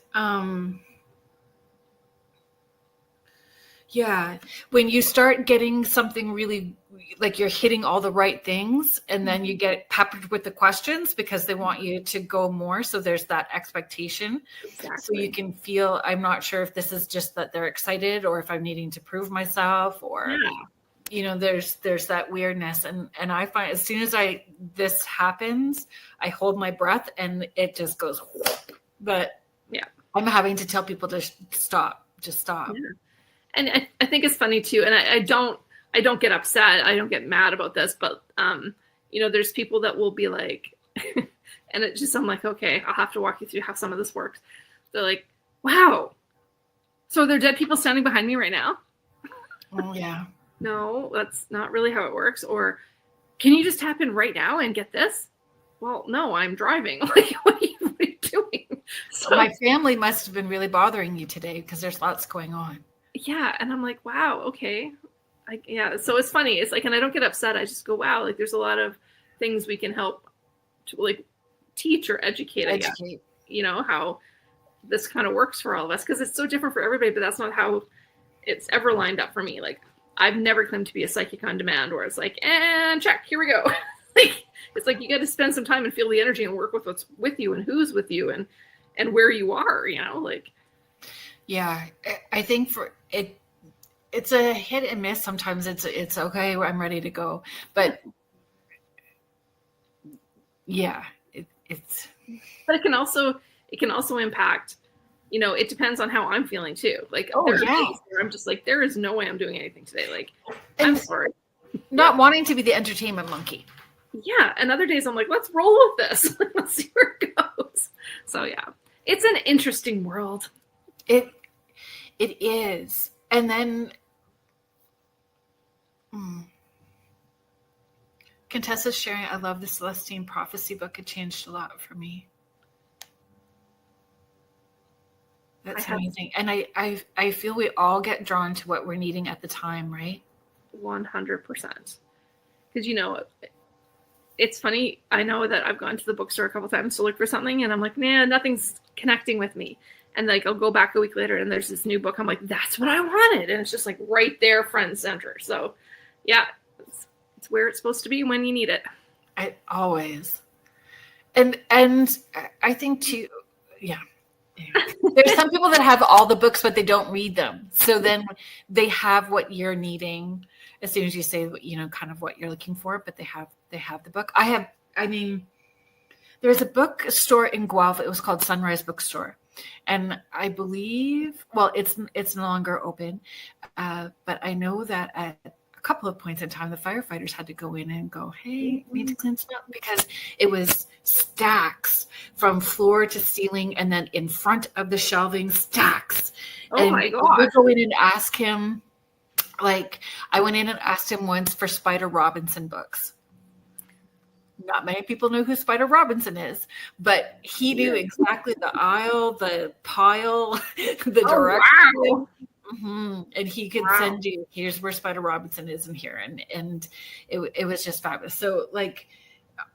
when you start getting something really, like you're hitting all the right things, and then you get peppered with the questions because they want you to go more. So there's that expectation. Exactly. So you can feel, I'm not sure if this is just that they're excited or if I'm needing to prove myself or, there's that weirdness. And I find as soon as this happens, I hold my breath and it just goes, but I'm having to tell people to stop, just stop. Yeah. And I think it's funny too. And I don't get upset. I don't get mad about this, but there's people that will be like, and it just, I'm like, okay, I'll have to walk you through how some of this works. They're like, wow. So are there dead people standing behind me right now? Oh, yeah. No, that's not really how it works. Or can you just tap in right now and get this? Well, no, I'm driving. Like, what are you doing? So, My family must have been really bothering you today because there's lots going on. yeah. And I'm like, wow, okay. Yeah. So it's funny. It's like, and I don't get upset. I just go, wow, like there's a lot of things we can help to like teach or educate, I guess, you know, how this kind of works for all of us. Cause it's so different for everybody, but that's not how it's ever lined up for me. Like I've never claimed to be a psychic on demand where it's like, and check, here we go. Like, it's like, you got to spend some time and feel the energy and work with what's with you and who's with you and where you are, you know, like. Yeah. I think for it, it's a hit and miss. Sometimes it's okay. I'm ready to go. But yeah, it's. But it can also impact, you know, it depends on how I'm feeling too. Like, Oh, there are yeah. days where I'm just like, there is no way I'm doing anything today. Like, I'm sorry. Not wanting to be the entertainment monkey. Yeah. And other days I'm like, let's roll with this. Let's see where it goes. So yeah, it's an interesting world. It is. And then Contessa's sharing, I love the Celestine Prophecy book. It changed a lot for me. That's amazing. And I feel we all get drawn to what we're needing at the time, right? 100%. Because, you know, it's funny. I know that I've gone to the bookstore a couple times to look for something and I'm like, man, nothing's connecting with me. And like, I'll go back a week later and there's this new book. I'm like, that's what I wanted. And it's just like right there, front and center. So yeah, it's where it's supposed to be when you need it. I always. And I think too, yeah. There's some people that have all the books, but they don't read them. So then they have what you're needing as soon as you say, you know, kind of what you're looking for, but they have the book. There's a bookstore in Guelph. It was called Sunrise Bookstore. And I believe, well, it's no longer open. But I know that at a couple of points in time, the firefighters had to go in and go, hey, we need to clean some up, because it was stacks from floor to ceiling, and then in front of the shelving, stacks. Oh and my God. we go in and ask him, like, I went in and asked him once for Spider Robinson books. Not many people know who Spider Robinson is, but he knew exactly the aisle, the pile, the direction. Wow. Mm-hmm. And he could send you, here's where Spider Robinson is in here. And it was just fabulous. So like,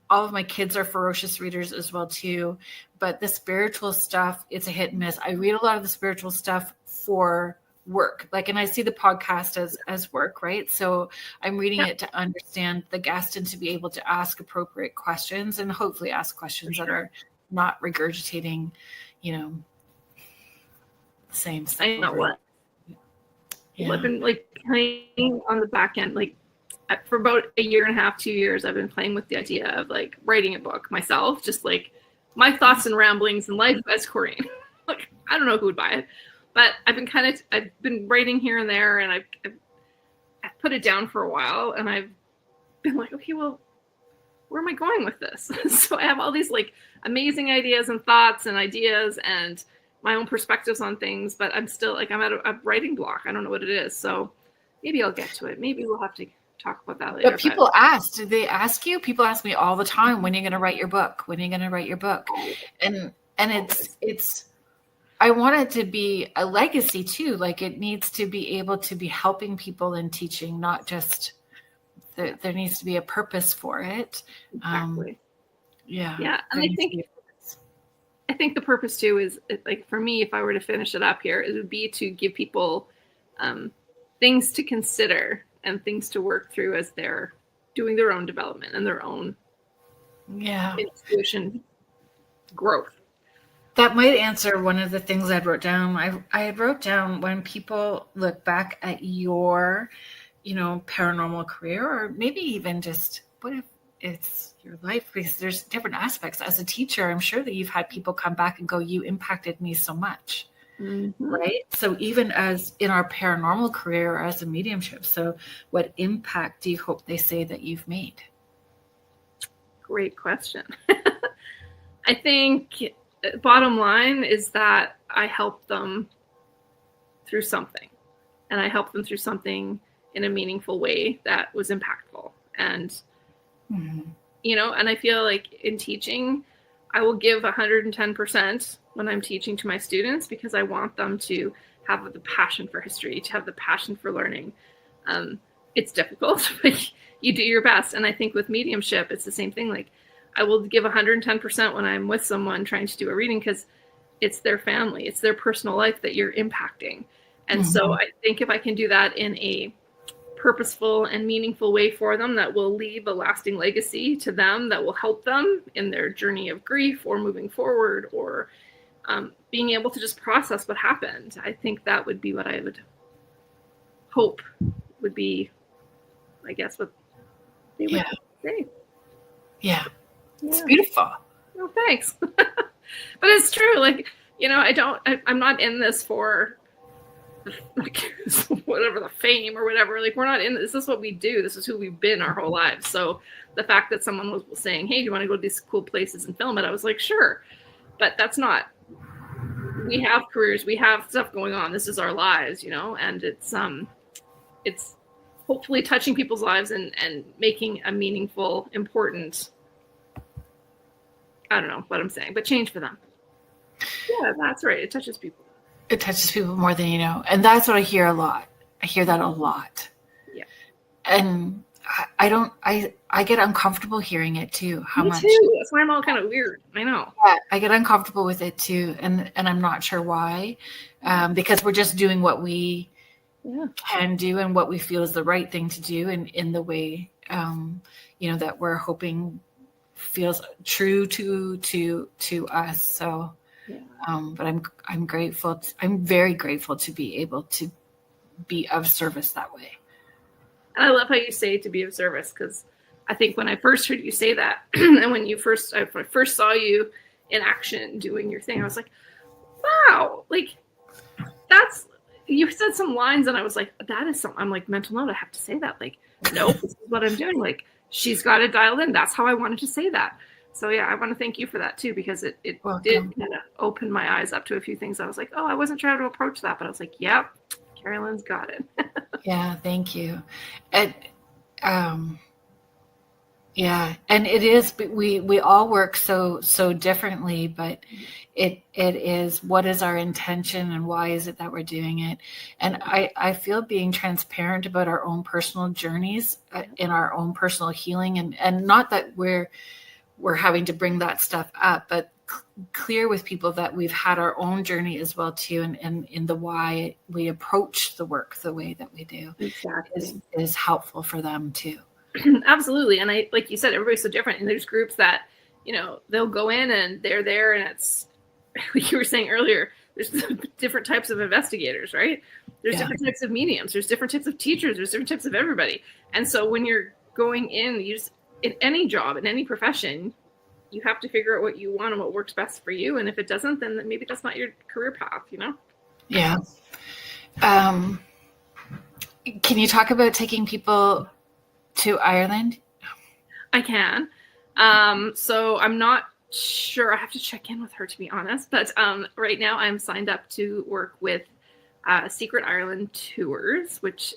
all of my kids are ferocious readers as well too, but the spiritual stuff, it's a hit and miss. I read a lot of the spiritual stuff for work, like, and I see the podcast as work, right? So I'm reading it to understand the guest and to be able to ask appropriate questions, and hopefully ask questions that are not regurgitating, you know, the same stuff. I know what. Yeah. I've been like playing on the back end, like for about a year and a half, 2 years, I've been playing with the idea of like writing a book myself, just like my thoughts and ramblings in life as Corine. Like, I don't know who would buy it, but I've been writing here and there, and I've put it down for a while, and I've been like, okay, well, where am I going with this? So I have all these like amazing ideas and thoughts and ideas and my own perspectives on things, but I'm still like, I'm at a writing block. I don't know what it is. So maybe I'll get to it. Maybe we'll have to talk about that later. But people ask, did they ask you? People ask me all the time, when are you going to write your book? When are you going to write your book? And it's, I want it to be a legacy too. Like, it needs to be able to be helping people and teaching, not just, there needs to be a purpose for it. Exactly. Yeah. And I think the purpose too is, like, for me, if I were to finish it up here, it would be to give people things to consider and things to work through as they're doing their own development and their own intuition growth. That might answer one of the things I wrote down. I wrote down, when people look back at your, you know, paranormal career, or maybe even just what if it's your life, because there's different aspects. As a teacher, I'm sure that you've had people come back and go, you impacted me so much. Mm-hmm. Right? So even as in our paranormal career, or as a mediumship, so what impact do you hope they say that you've made? Great question. I think bottom line is that I help them through something, and I help them through something in a meaningful way that was impactful. And, and I feel like in teaching, I will give 110% when I'm teaching to my students, because I want them to have the passion for history, to have the passion for learning. It's difficult, but you do your best. And I think with mediumship, it's the same thing. Like, I will give 110% when I'm with someone trying to do a reading, because it's their family, it's their personal life that you're impacting. And so I think if I can do that in a purposeful and meaningful way for them, that will leave a lasting legacy to them, that will help them in their journey of grief or moving forward, or being able to just process what happened. I think that would be what I would hope would be, I guess, what they would say. Yeah. It's beautiful. Oh, thanks. But it's true. Like, I'm not in this for like whatever, the fame or whatever. Like, we're not in this. This is what we do. This is who we've been our whole lives. So the fact that someone was saying, hey, do you want to go to these cool places and film it? I was like, sure. But that's not, we have careers, we have stuff going on. This is our lives, and it's hopefully touching people's lives and making a meaningful, important, I don't know what I'm saying, but change for them. Yeah, that's right. It touches people. It touches people more than you know. And that's what I hear a lot. I hear that a lot. Yeah. And I get uncomfortable hearing it too. Me too. That's why I'm all kind of weird. I know. Yeah, I get uncomfortable with it too. And I'm not sure why. Because we're just doing what we can do and what we feel is the right thing to do, and in the way that we're hoping feels true to us. So but I'm grateful. I'm very grateful to be able to be of service that way. And I love how you say to be of service, because I think when I first heard you say that, and when I first saw you in action doing your thing, I was like, wow, like you said some lines and I was like, that is something. I'm like, mental note, I have to say that. Like, no, this is what I'm doing. Like, she's got it dialed in. That's how I wanted to say that. So yeah, I want to thank you for that too, because it did kind of open my eyes up to a few things. I was like, oh, I wasn't sure how to approach that, but I was like, yep, Kerrilynn's got it. Yeah, thank you. And and it is, we all work so differently, but it is, what is our intention and why is it that we're doing it? And I feel being transparent about our own personal journeys in our own personal healing, and not that we're having to bring that stuff up, but clear with people that we've had our own journey as well too, and in the why we approach the work the way that we do is helpful for them too. Absolutely. And I, like you said, everybody's so different, and there's groups that they'll go in and they're there, and it's like you were saying earlier, there's different types of investigators, right? There's different types of mediums, there's different types of teachers, there's different types of everybody. And so when you're going in, in any job, in any profession, you have to figure out what you want and what works best for you. And if it doesn't, then maybe that's not your career path, Yeah. Can you talk about taking people to Ireland? I can. So I'm not sure. I have to check in with her, to be honest. But right now I'm signed up to work with Secret Ireland Tours, which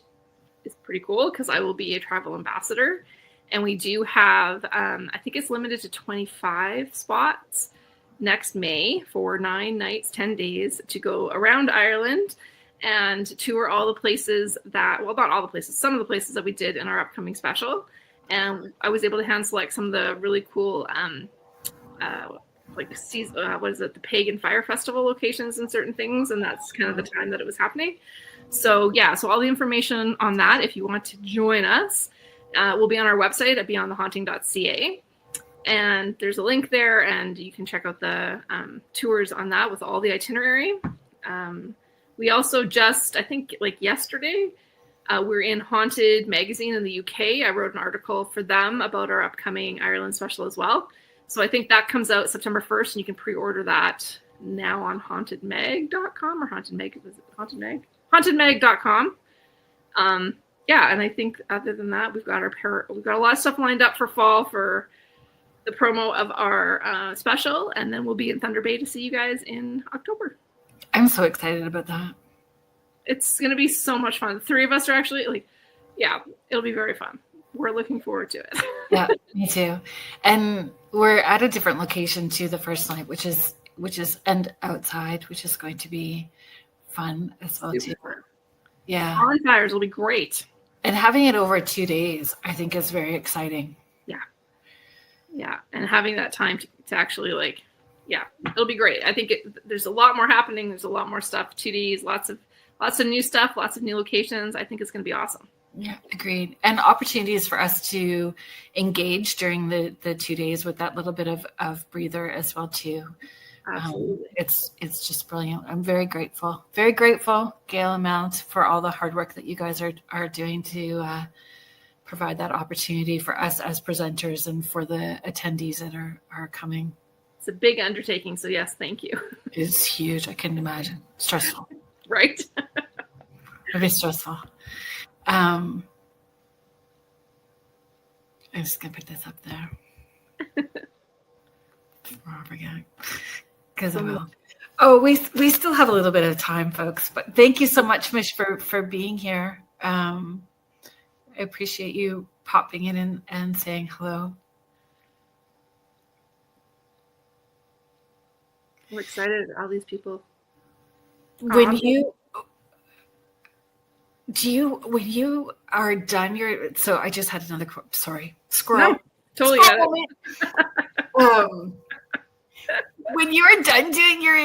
is pretty cool because I will be a travel ambassador. And we do have, I think it's limited to 25 spots next May for 9 nights, 10 days to go around Ireland and tour all the places that, well, not all the places, some of the places that we did in our upcoming special. And I was able to hand select some of the really cool, the Pagan Fire Festival locations and certain things. And that's kind of the time that it was happening. So yeah, so all the information on that, if you want to join us, will be on our website at beyondthehaunting.ca. And there's a link there, and you can check out the tours on that with all the itinerary. We also just, I think like yesterday, we're in Haunted magazine in the UK. I wrote an article for them about our upcoming Ireland special as well. So I think that comes out September 1st, and you can pre-order that now on hauntedmag.com or hauntedmag.com. Yeah, and I think other than that, we've got a lot of stuff lined up for fall for the promo of our special, and then we'll be in Thunder Bay to see you guys in October. I'm so excited about that. It's going to be so much fun. The three of us are actually Yeah, it'll be very fun. We're looking forward to it. Yeah, me too. And we're at a different location too the first night, which is and outside, which is going to be fun as well too. Super. Yeah. Bonfires will be great. And having it over 2 days, I think, is very exciting. Yeah. And having that time to actually it'll be great. I think there's a lot more happening. There's a lot more stuff. 2 days, lots of new stuff, lots of new locations. I think it's going to be awesome. Yeah, agreed. And opportunities for us to engage during the 2 days with that little bit of breather as well too. Absolutely. It's just brilliant. I'm very grateful, Gail and Mount, for all the hard work that you guys are doing to provide that opportunity for us as presenters and for the attendees that are coming. It's a big undertaking, so yes, thank you. It's huge. I couldn't imagine. Stressful. Right? It'd be stressful. I'm just gonna put this up there. Before I forget. Because I will. Oh, we still have a little bit of time, folks. But thank you so much, Mish, for being here. I appreciate you popping in and saying hello. We're excited. All these people. When you are done so I just had another squirrel. No, totally got it. When you're done doing your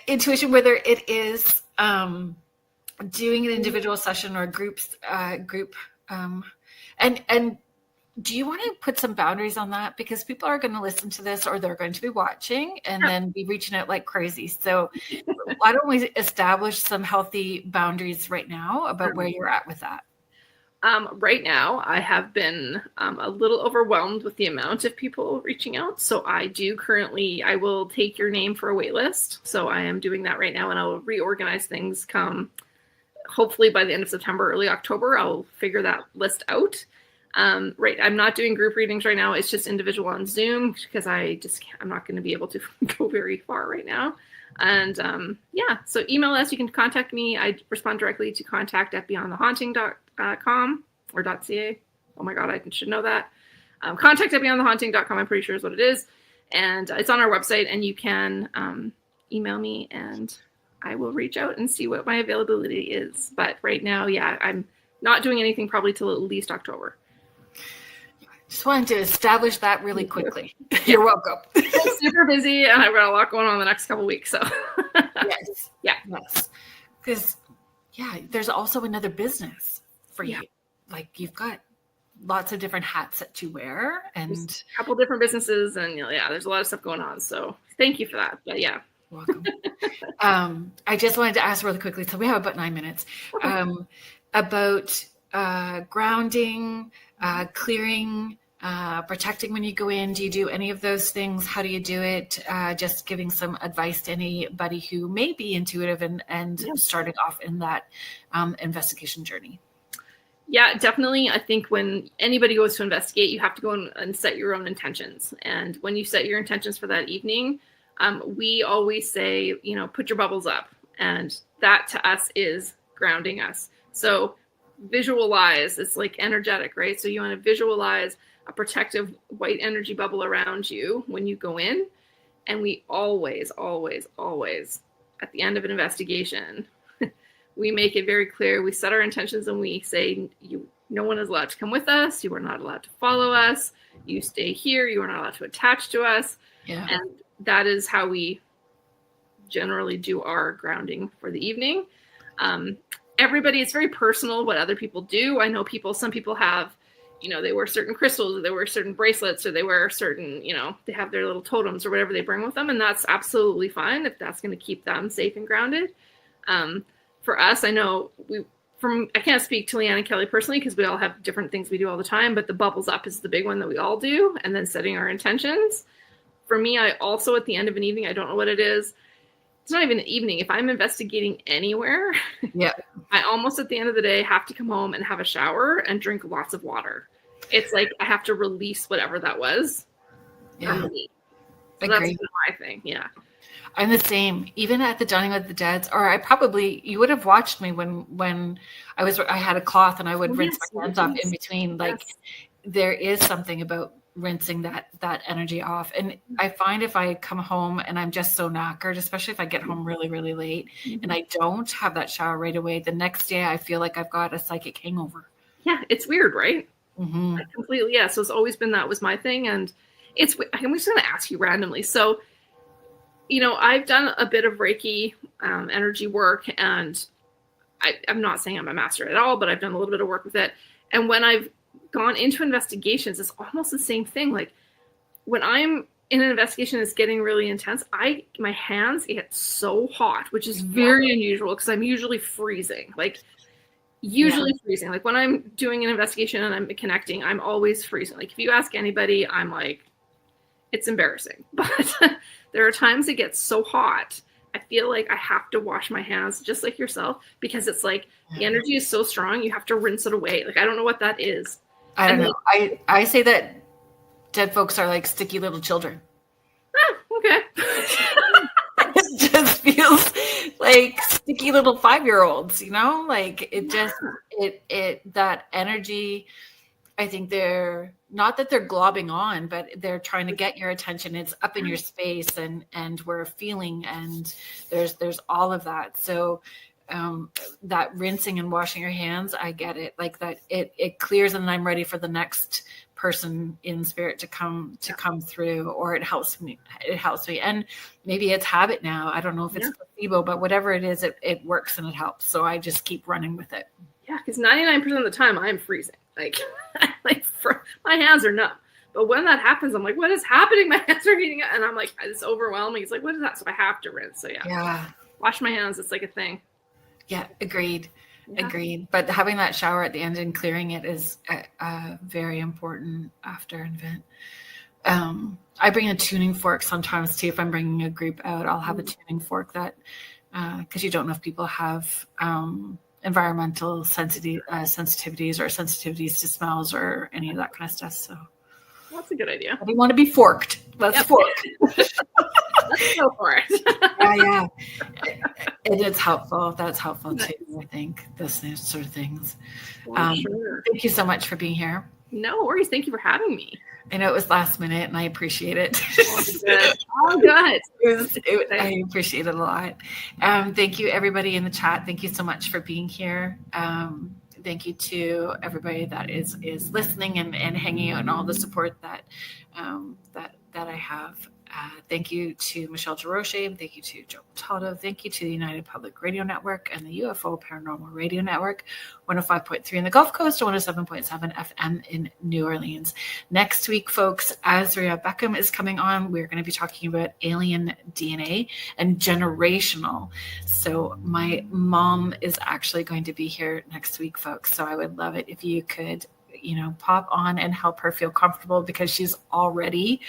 intuition, whether it is doing an individual session or group, and do you want to put some boundaries on that? Because people are going to listen to this, or they're going to be watching and then be reaching out like crazy. So why don't we establish some healthy boundaries right now about where you're at with that? Right now, I have been a little overwhelmed with the amount of people reaching out. So I will take your name for a wait list. So I am doing that right now, and I will reorganize things hopefully by the end of September, early October. I'll figure that list out. Right. I'm not doing group readings right now. It's just individual on Zoom because I'm not going to be able to go very far right now. And so email us. You can contact me. I respond directly to contact@beyondthehaunting.com or .ca. Oh my God, I should know that. Contact@beyondthehaunting.com, I'm pretty sure is what it is. And it's on our website, and you can email me and I will reach out and see what my availability is. But right now, I'm not doing anything probably till at least October. Just wanted to establish that really quickly. You're welcome. I'm super busy, and I've got a lot going on the next couple of weeks. So yes. Because there's also another business for you. Like you've got lots of different hats that you wear, and there's a couple different businesses, and there's a lot of stuff going on. So thank you for that. But welcome. I just wanted to ask really quickly. So we have about 9 minutes. About grounding, clearing, protecting when you go in. Do you do any of those things? How do you do it? Just giving some advice to anybody who may be intuitive and starting off in that investigation journey. Yeah, definitely. I think when anybody goes to investigate, you have to go and set your own intentions. And when you set your intentions for that evening, we always say, put your bubbles up. And that to us is grounding us. So visualize, it's like energetic, right? So you want to visualize a protective white energy bubble around you when you go in. And we always, always, always, at the end of an investigation, we make it very clear. We set our intentions and we say, no one is allowed to come with us. You are not allowed to follow us. You stay here. You are not allowed to attach to us. Yeah. And that is how we generally do our grounding for the evening. Everybody, it's very personal what other people do. I know some people have, they wear certain crystals, or they wear certain bracelets, or they wear certain, they have their little totems or whatever they bring with them. And that's absolutely fine if that's going to keep them safe and grounded. For us, I know I can't speak to Leanne and Kelly personally because we all have different things we do all the time, but the bubbles up is the big one that we all do. And then setting our intentions. For me, I also, at the end of an evening, I don't know what it is. It's not even an evening. If I'm investigating anywhere, I almost at the end of the day have to come home and have a shower and drink lots of water. It's like I have to release whatever that was from me. So that's my thing. Yeah. I'm the same. Even at the Dining with the Deads, or you would have watched me when I had a cloth and I would rinse my hands off in between. Like there is something about rinsing that energy off. And I find if I come home and I'm just so knackered, especially if I get home really, really late and I don't have that shower right away, the next day I feel like I've got a psychic hangover. Yeah, it's weird, right? Completely. Yeah. So it's always been, that was my thing. And I'm just going to ask you randomly. So, I've done a bit of Reiki energy work, and I'm not saying I'm a master at all, but I've done a little bit of work with it. And when I've gone into investigations, it's almost the same thing. Like when I'm in an investigation that's getting really intense, my hands get so hot, which is very unusual because I'm usually freezing. Like freezing. Like when I'm doing an investigation and I'm connecting, I'm always freezing. Like if you ask anybody, I'm like, it's embarrassing. But there are times it gets so hot, I feel like I have to wash my hands just like yourself, because it's like the energy is so strong, you have to rinse it away. Like I don't know what that is. I don't know. I say that dead folks are like sticky little children. Okay. It just feels like sticky little 5-year-olds, like it just, that energy, I think they're not that they're globbing on, but they're trying to get your attention. It's up in your space and we're feeling, and there's all of that. So that rinsing and washing your hands, I get it. Like that, it clears, and I'm ready for the next person in spirit to come through, or it helps me. And maybe it's habit now. I don't know if it's placebo, but whatever it is, it works and it helps. So I just keep running with it. Yeah, because 99% of the time I'm freezing. Like my hands are numb. But when that happens, I'm like, what is happening? My hands are heating up. And I'm like, it's overwhelming. It's like, what is that? So I have to rinse. So wash my hands. It's like a thing. Yeah, agreed. But having that shower at the end and clearing it is very important after an event. I bring a tuning fork sometimes too. If I'm bringing a group out, I'll have a tuning fork that, because you don't know if people have environmental sensitivities or sensitivities to smells or any of that kind of stuff. So that's a good idea. I want to be forked. Let's fork. Let's go for it. Yeah. It is helpful. That's helpful too, I think, those sort of things. Sure. Thank you so much for being here. No worries. Thank you for having me. I know it was last minute and I appreciate it. Oh, good. I appreciate it a lot. Thank you, everybody in the chat. Thank you so much for being here. Thank you to everybody that is listening and hanging out, and all the support that I have. Thank you to Michelle Jaroche. Thank you to Joe Taldo. Thank you to the United Public Radio Network and the UFO Paranormal Radio Network, 105.3 in the Gulf Coast, 107.7 FM in New Orleans. Next week, folks, Azria Beckham is coming on. We're going to be talking about alien DNA and generational. So my mom is actually going to be here next week, folks. So I would love it if you could pop on and help her feel comfortable, because she's already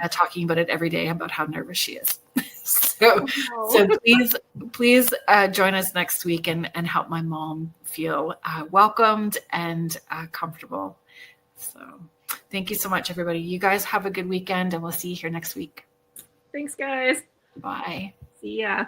talking about it every day about how nervous she is. So please join us next week and help my mom feel welcomed and comfortable. So thank you so much, everybody. You guys have a good weekend, and we'll see you here next week. Thanks, guys. Bye. See ya.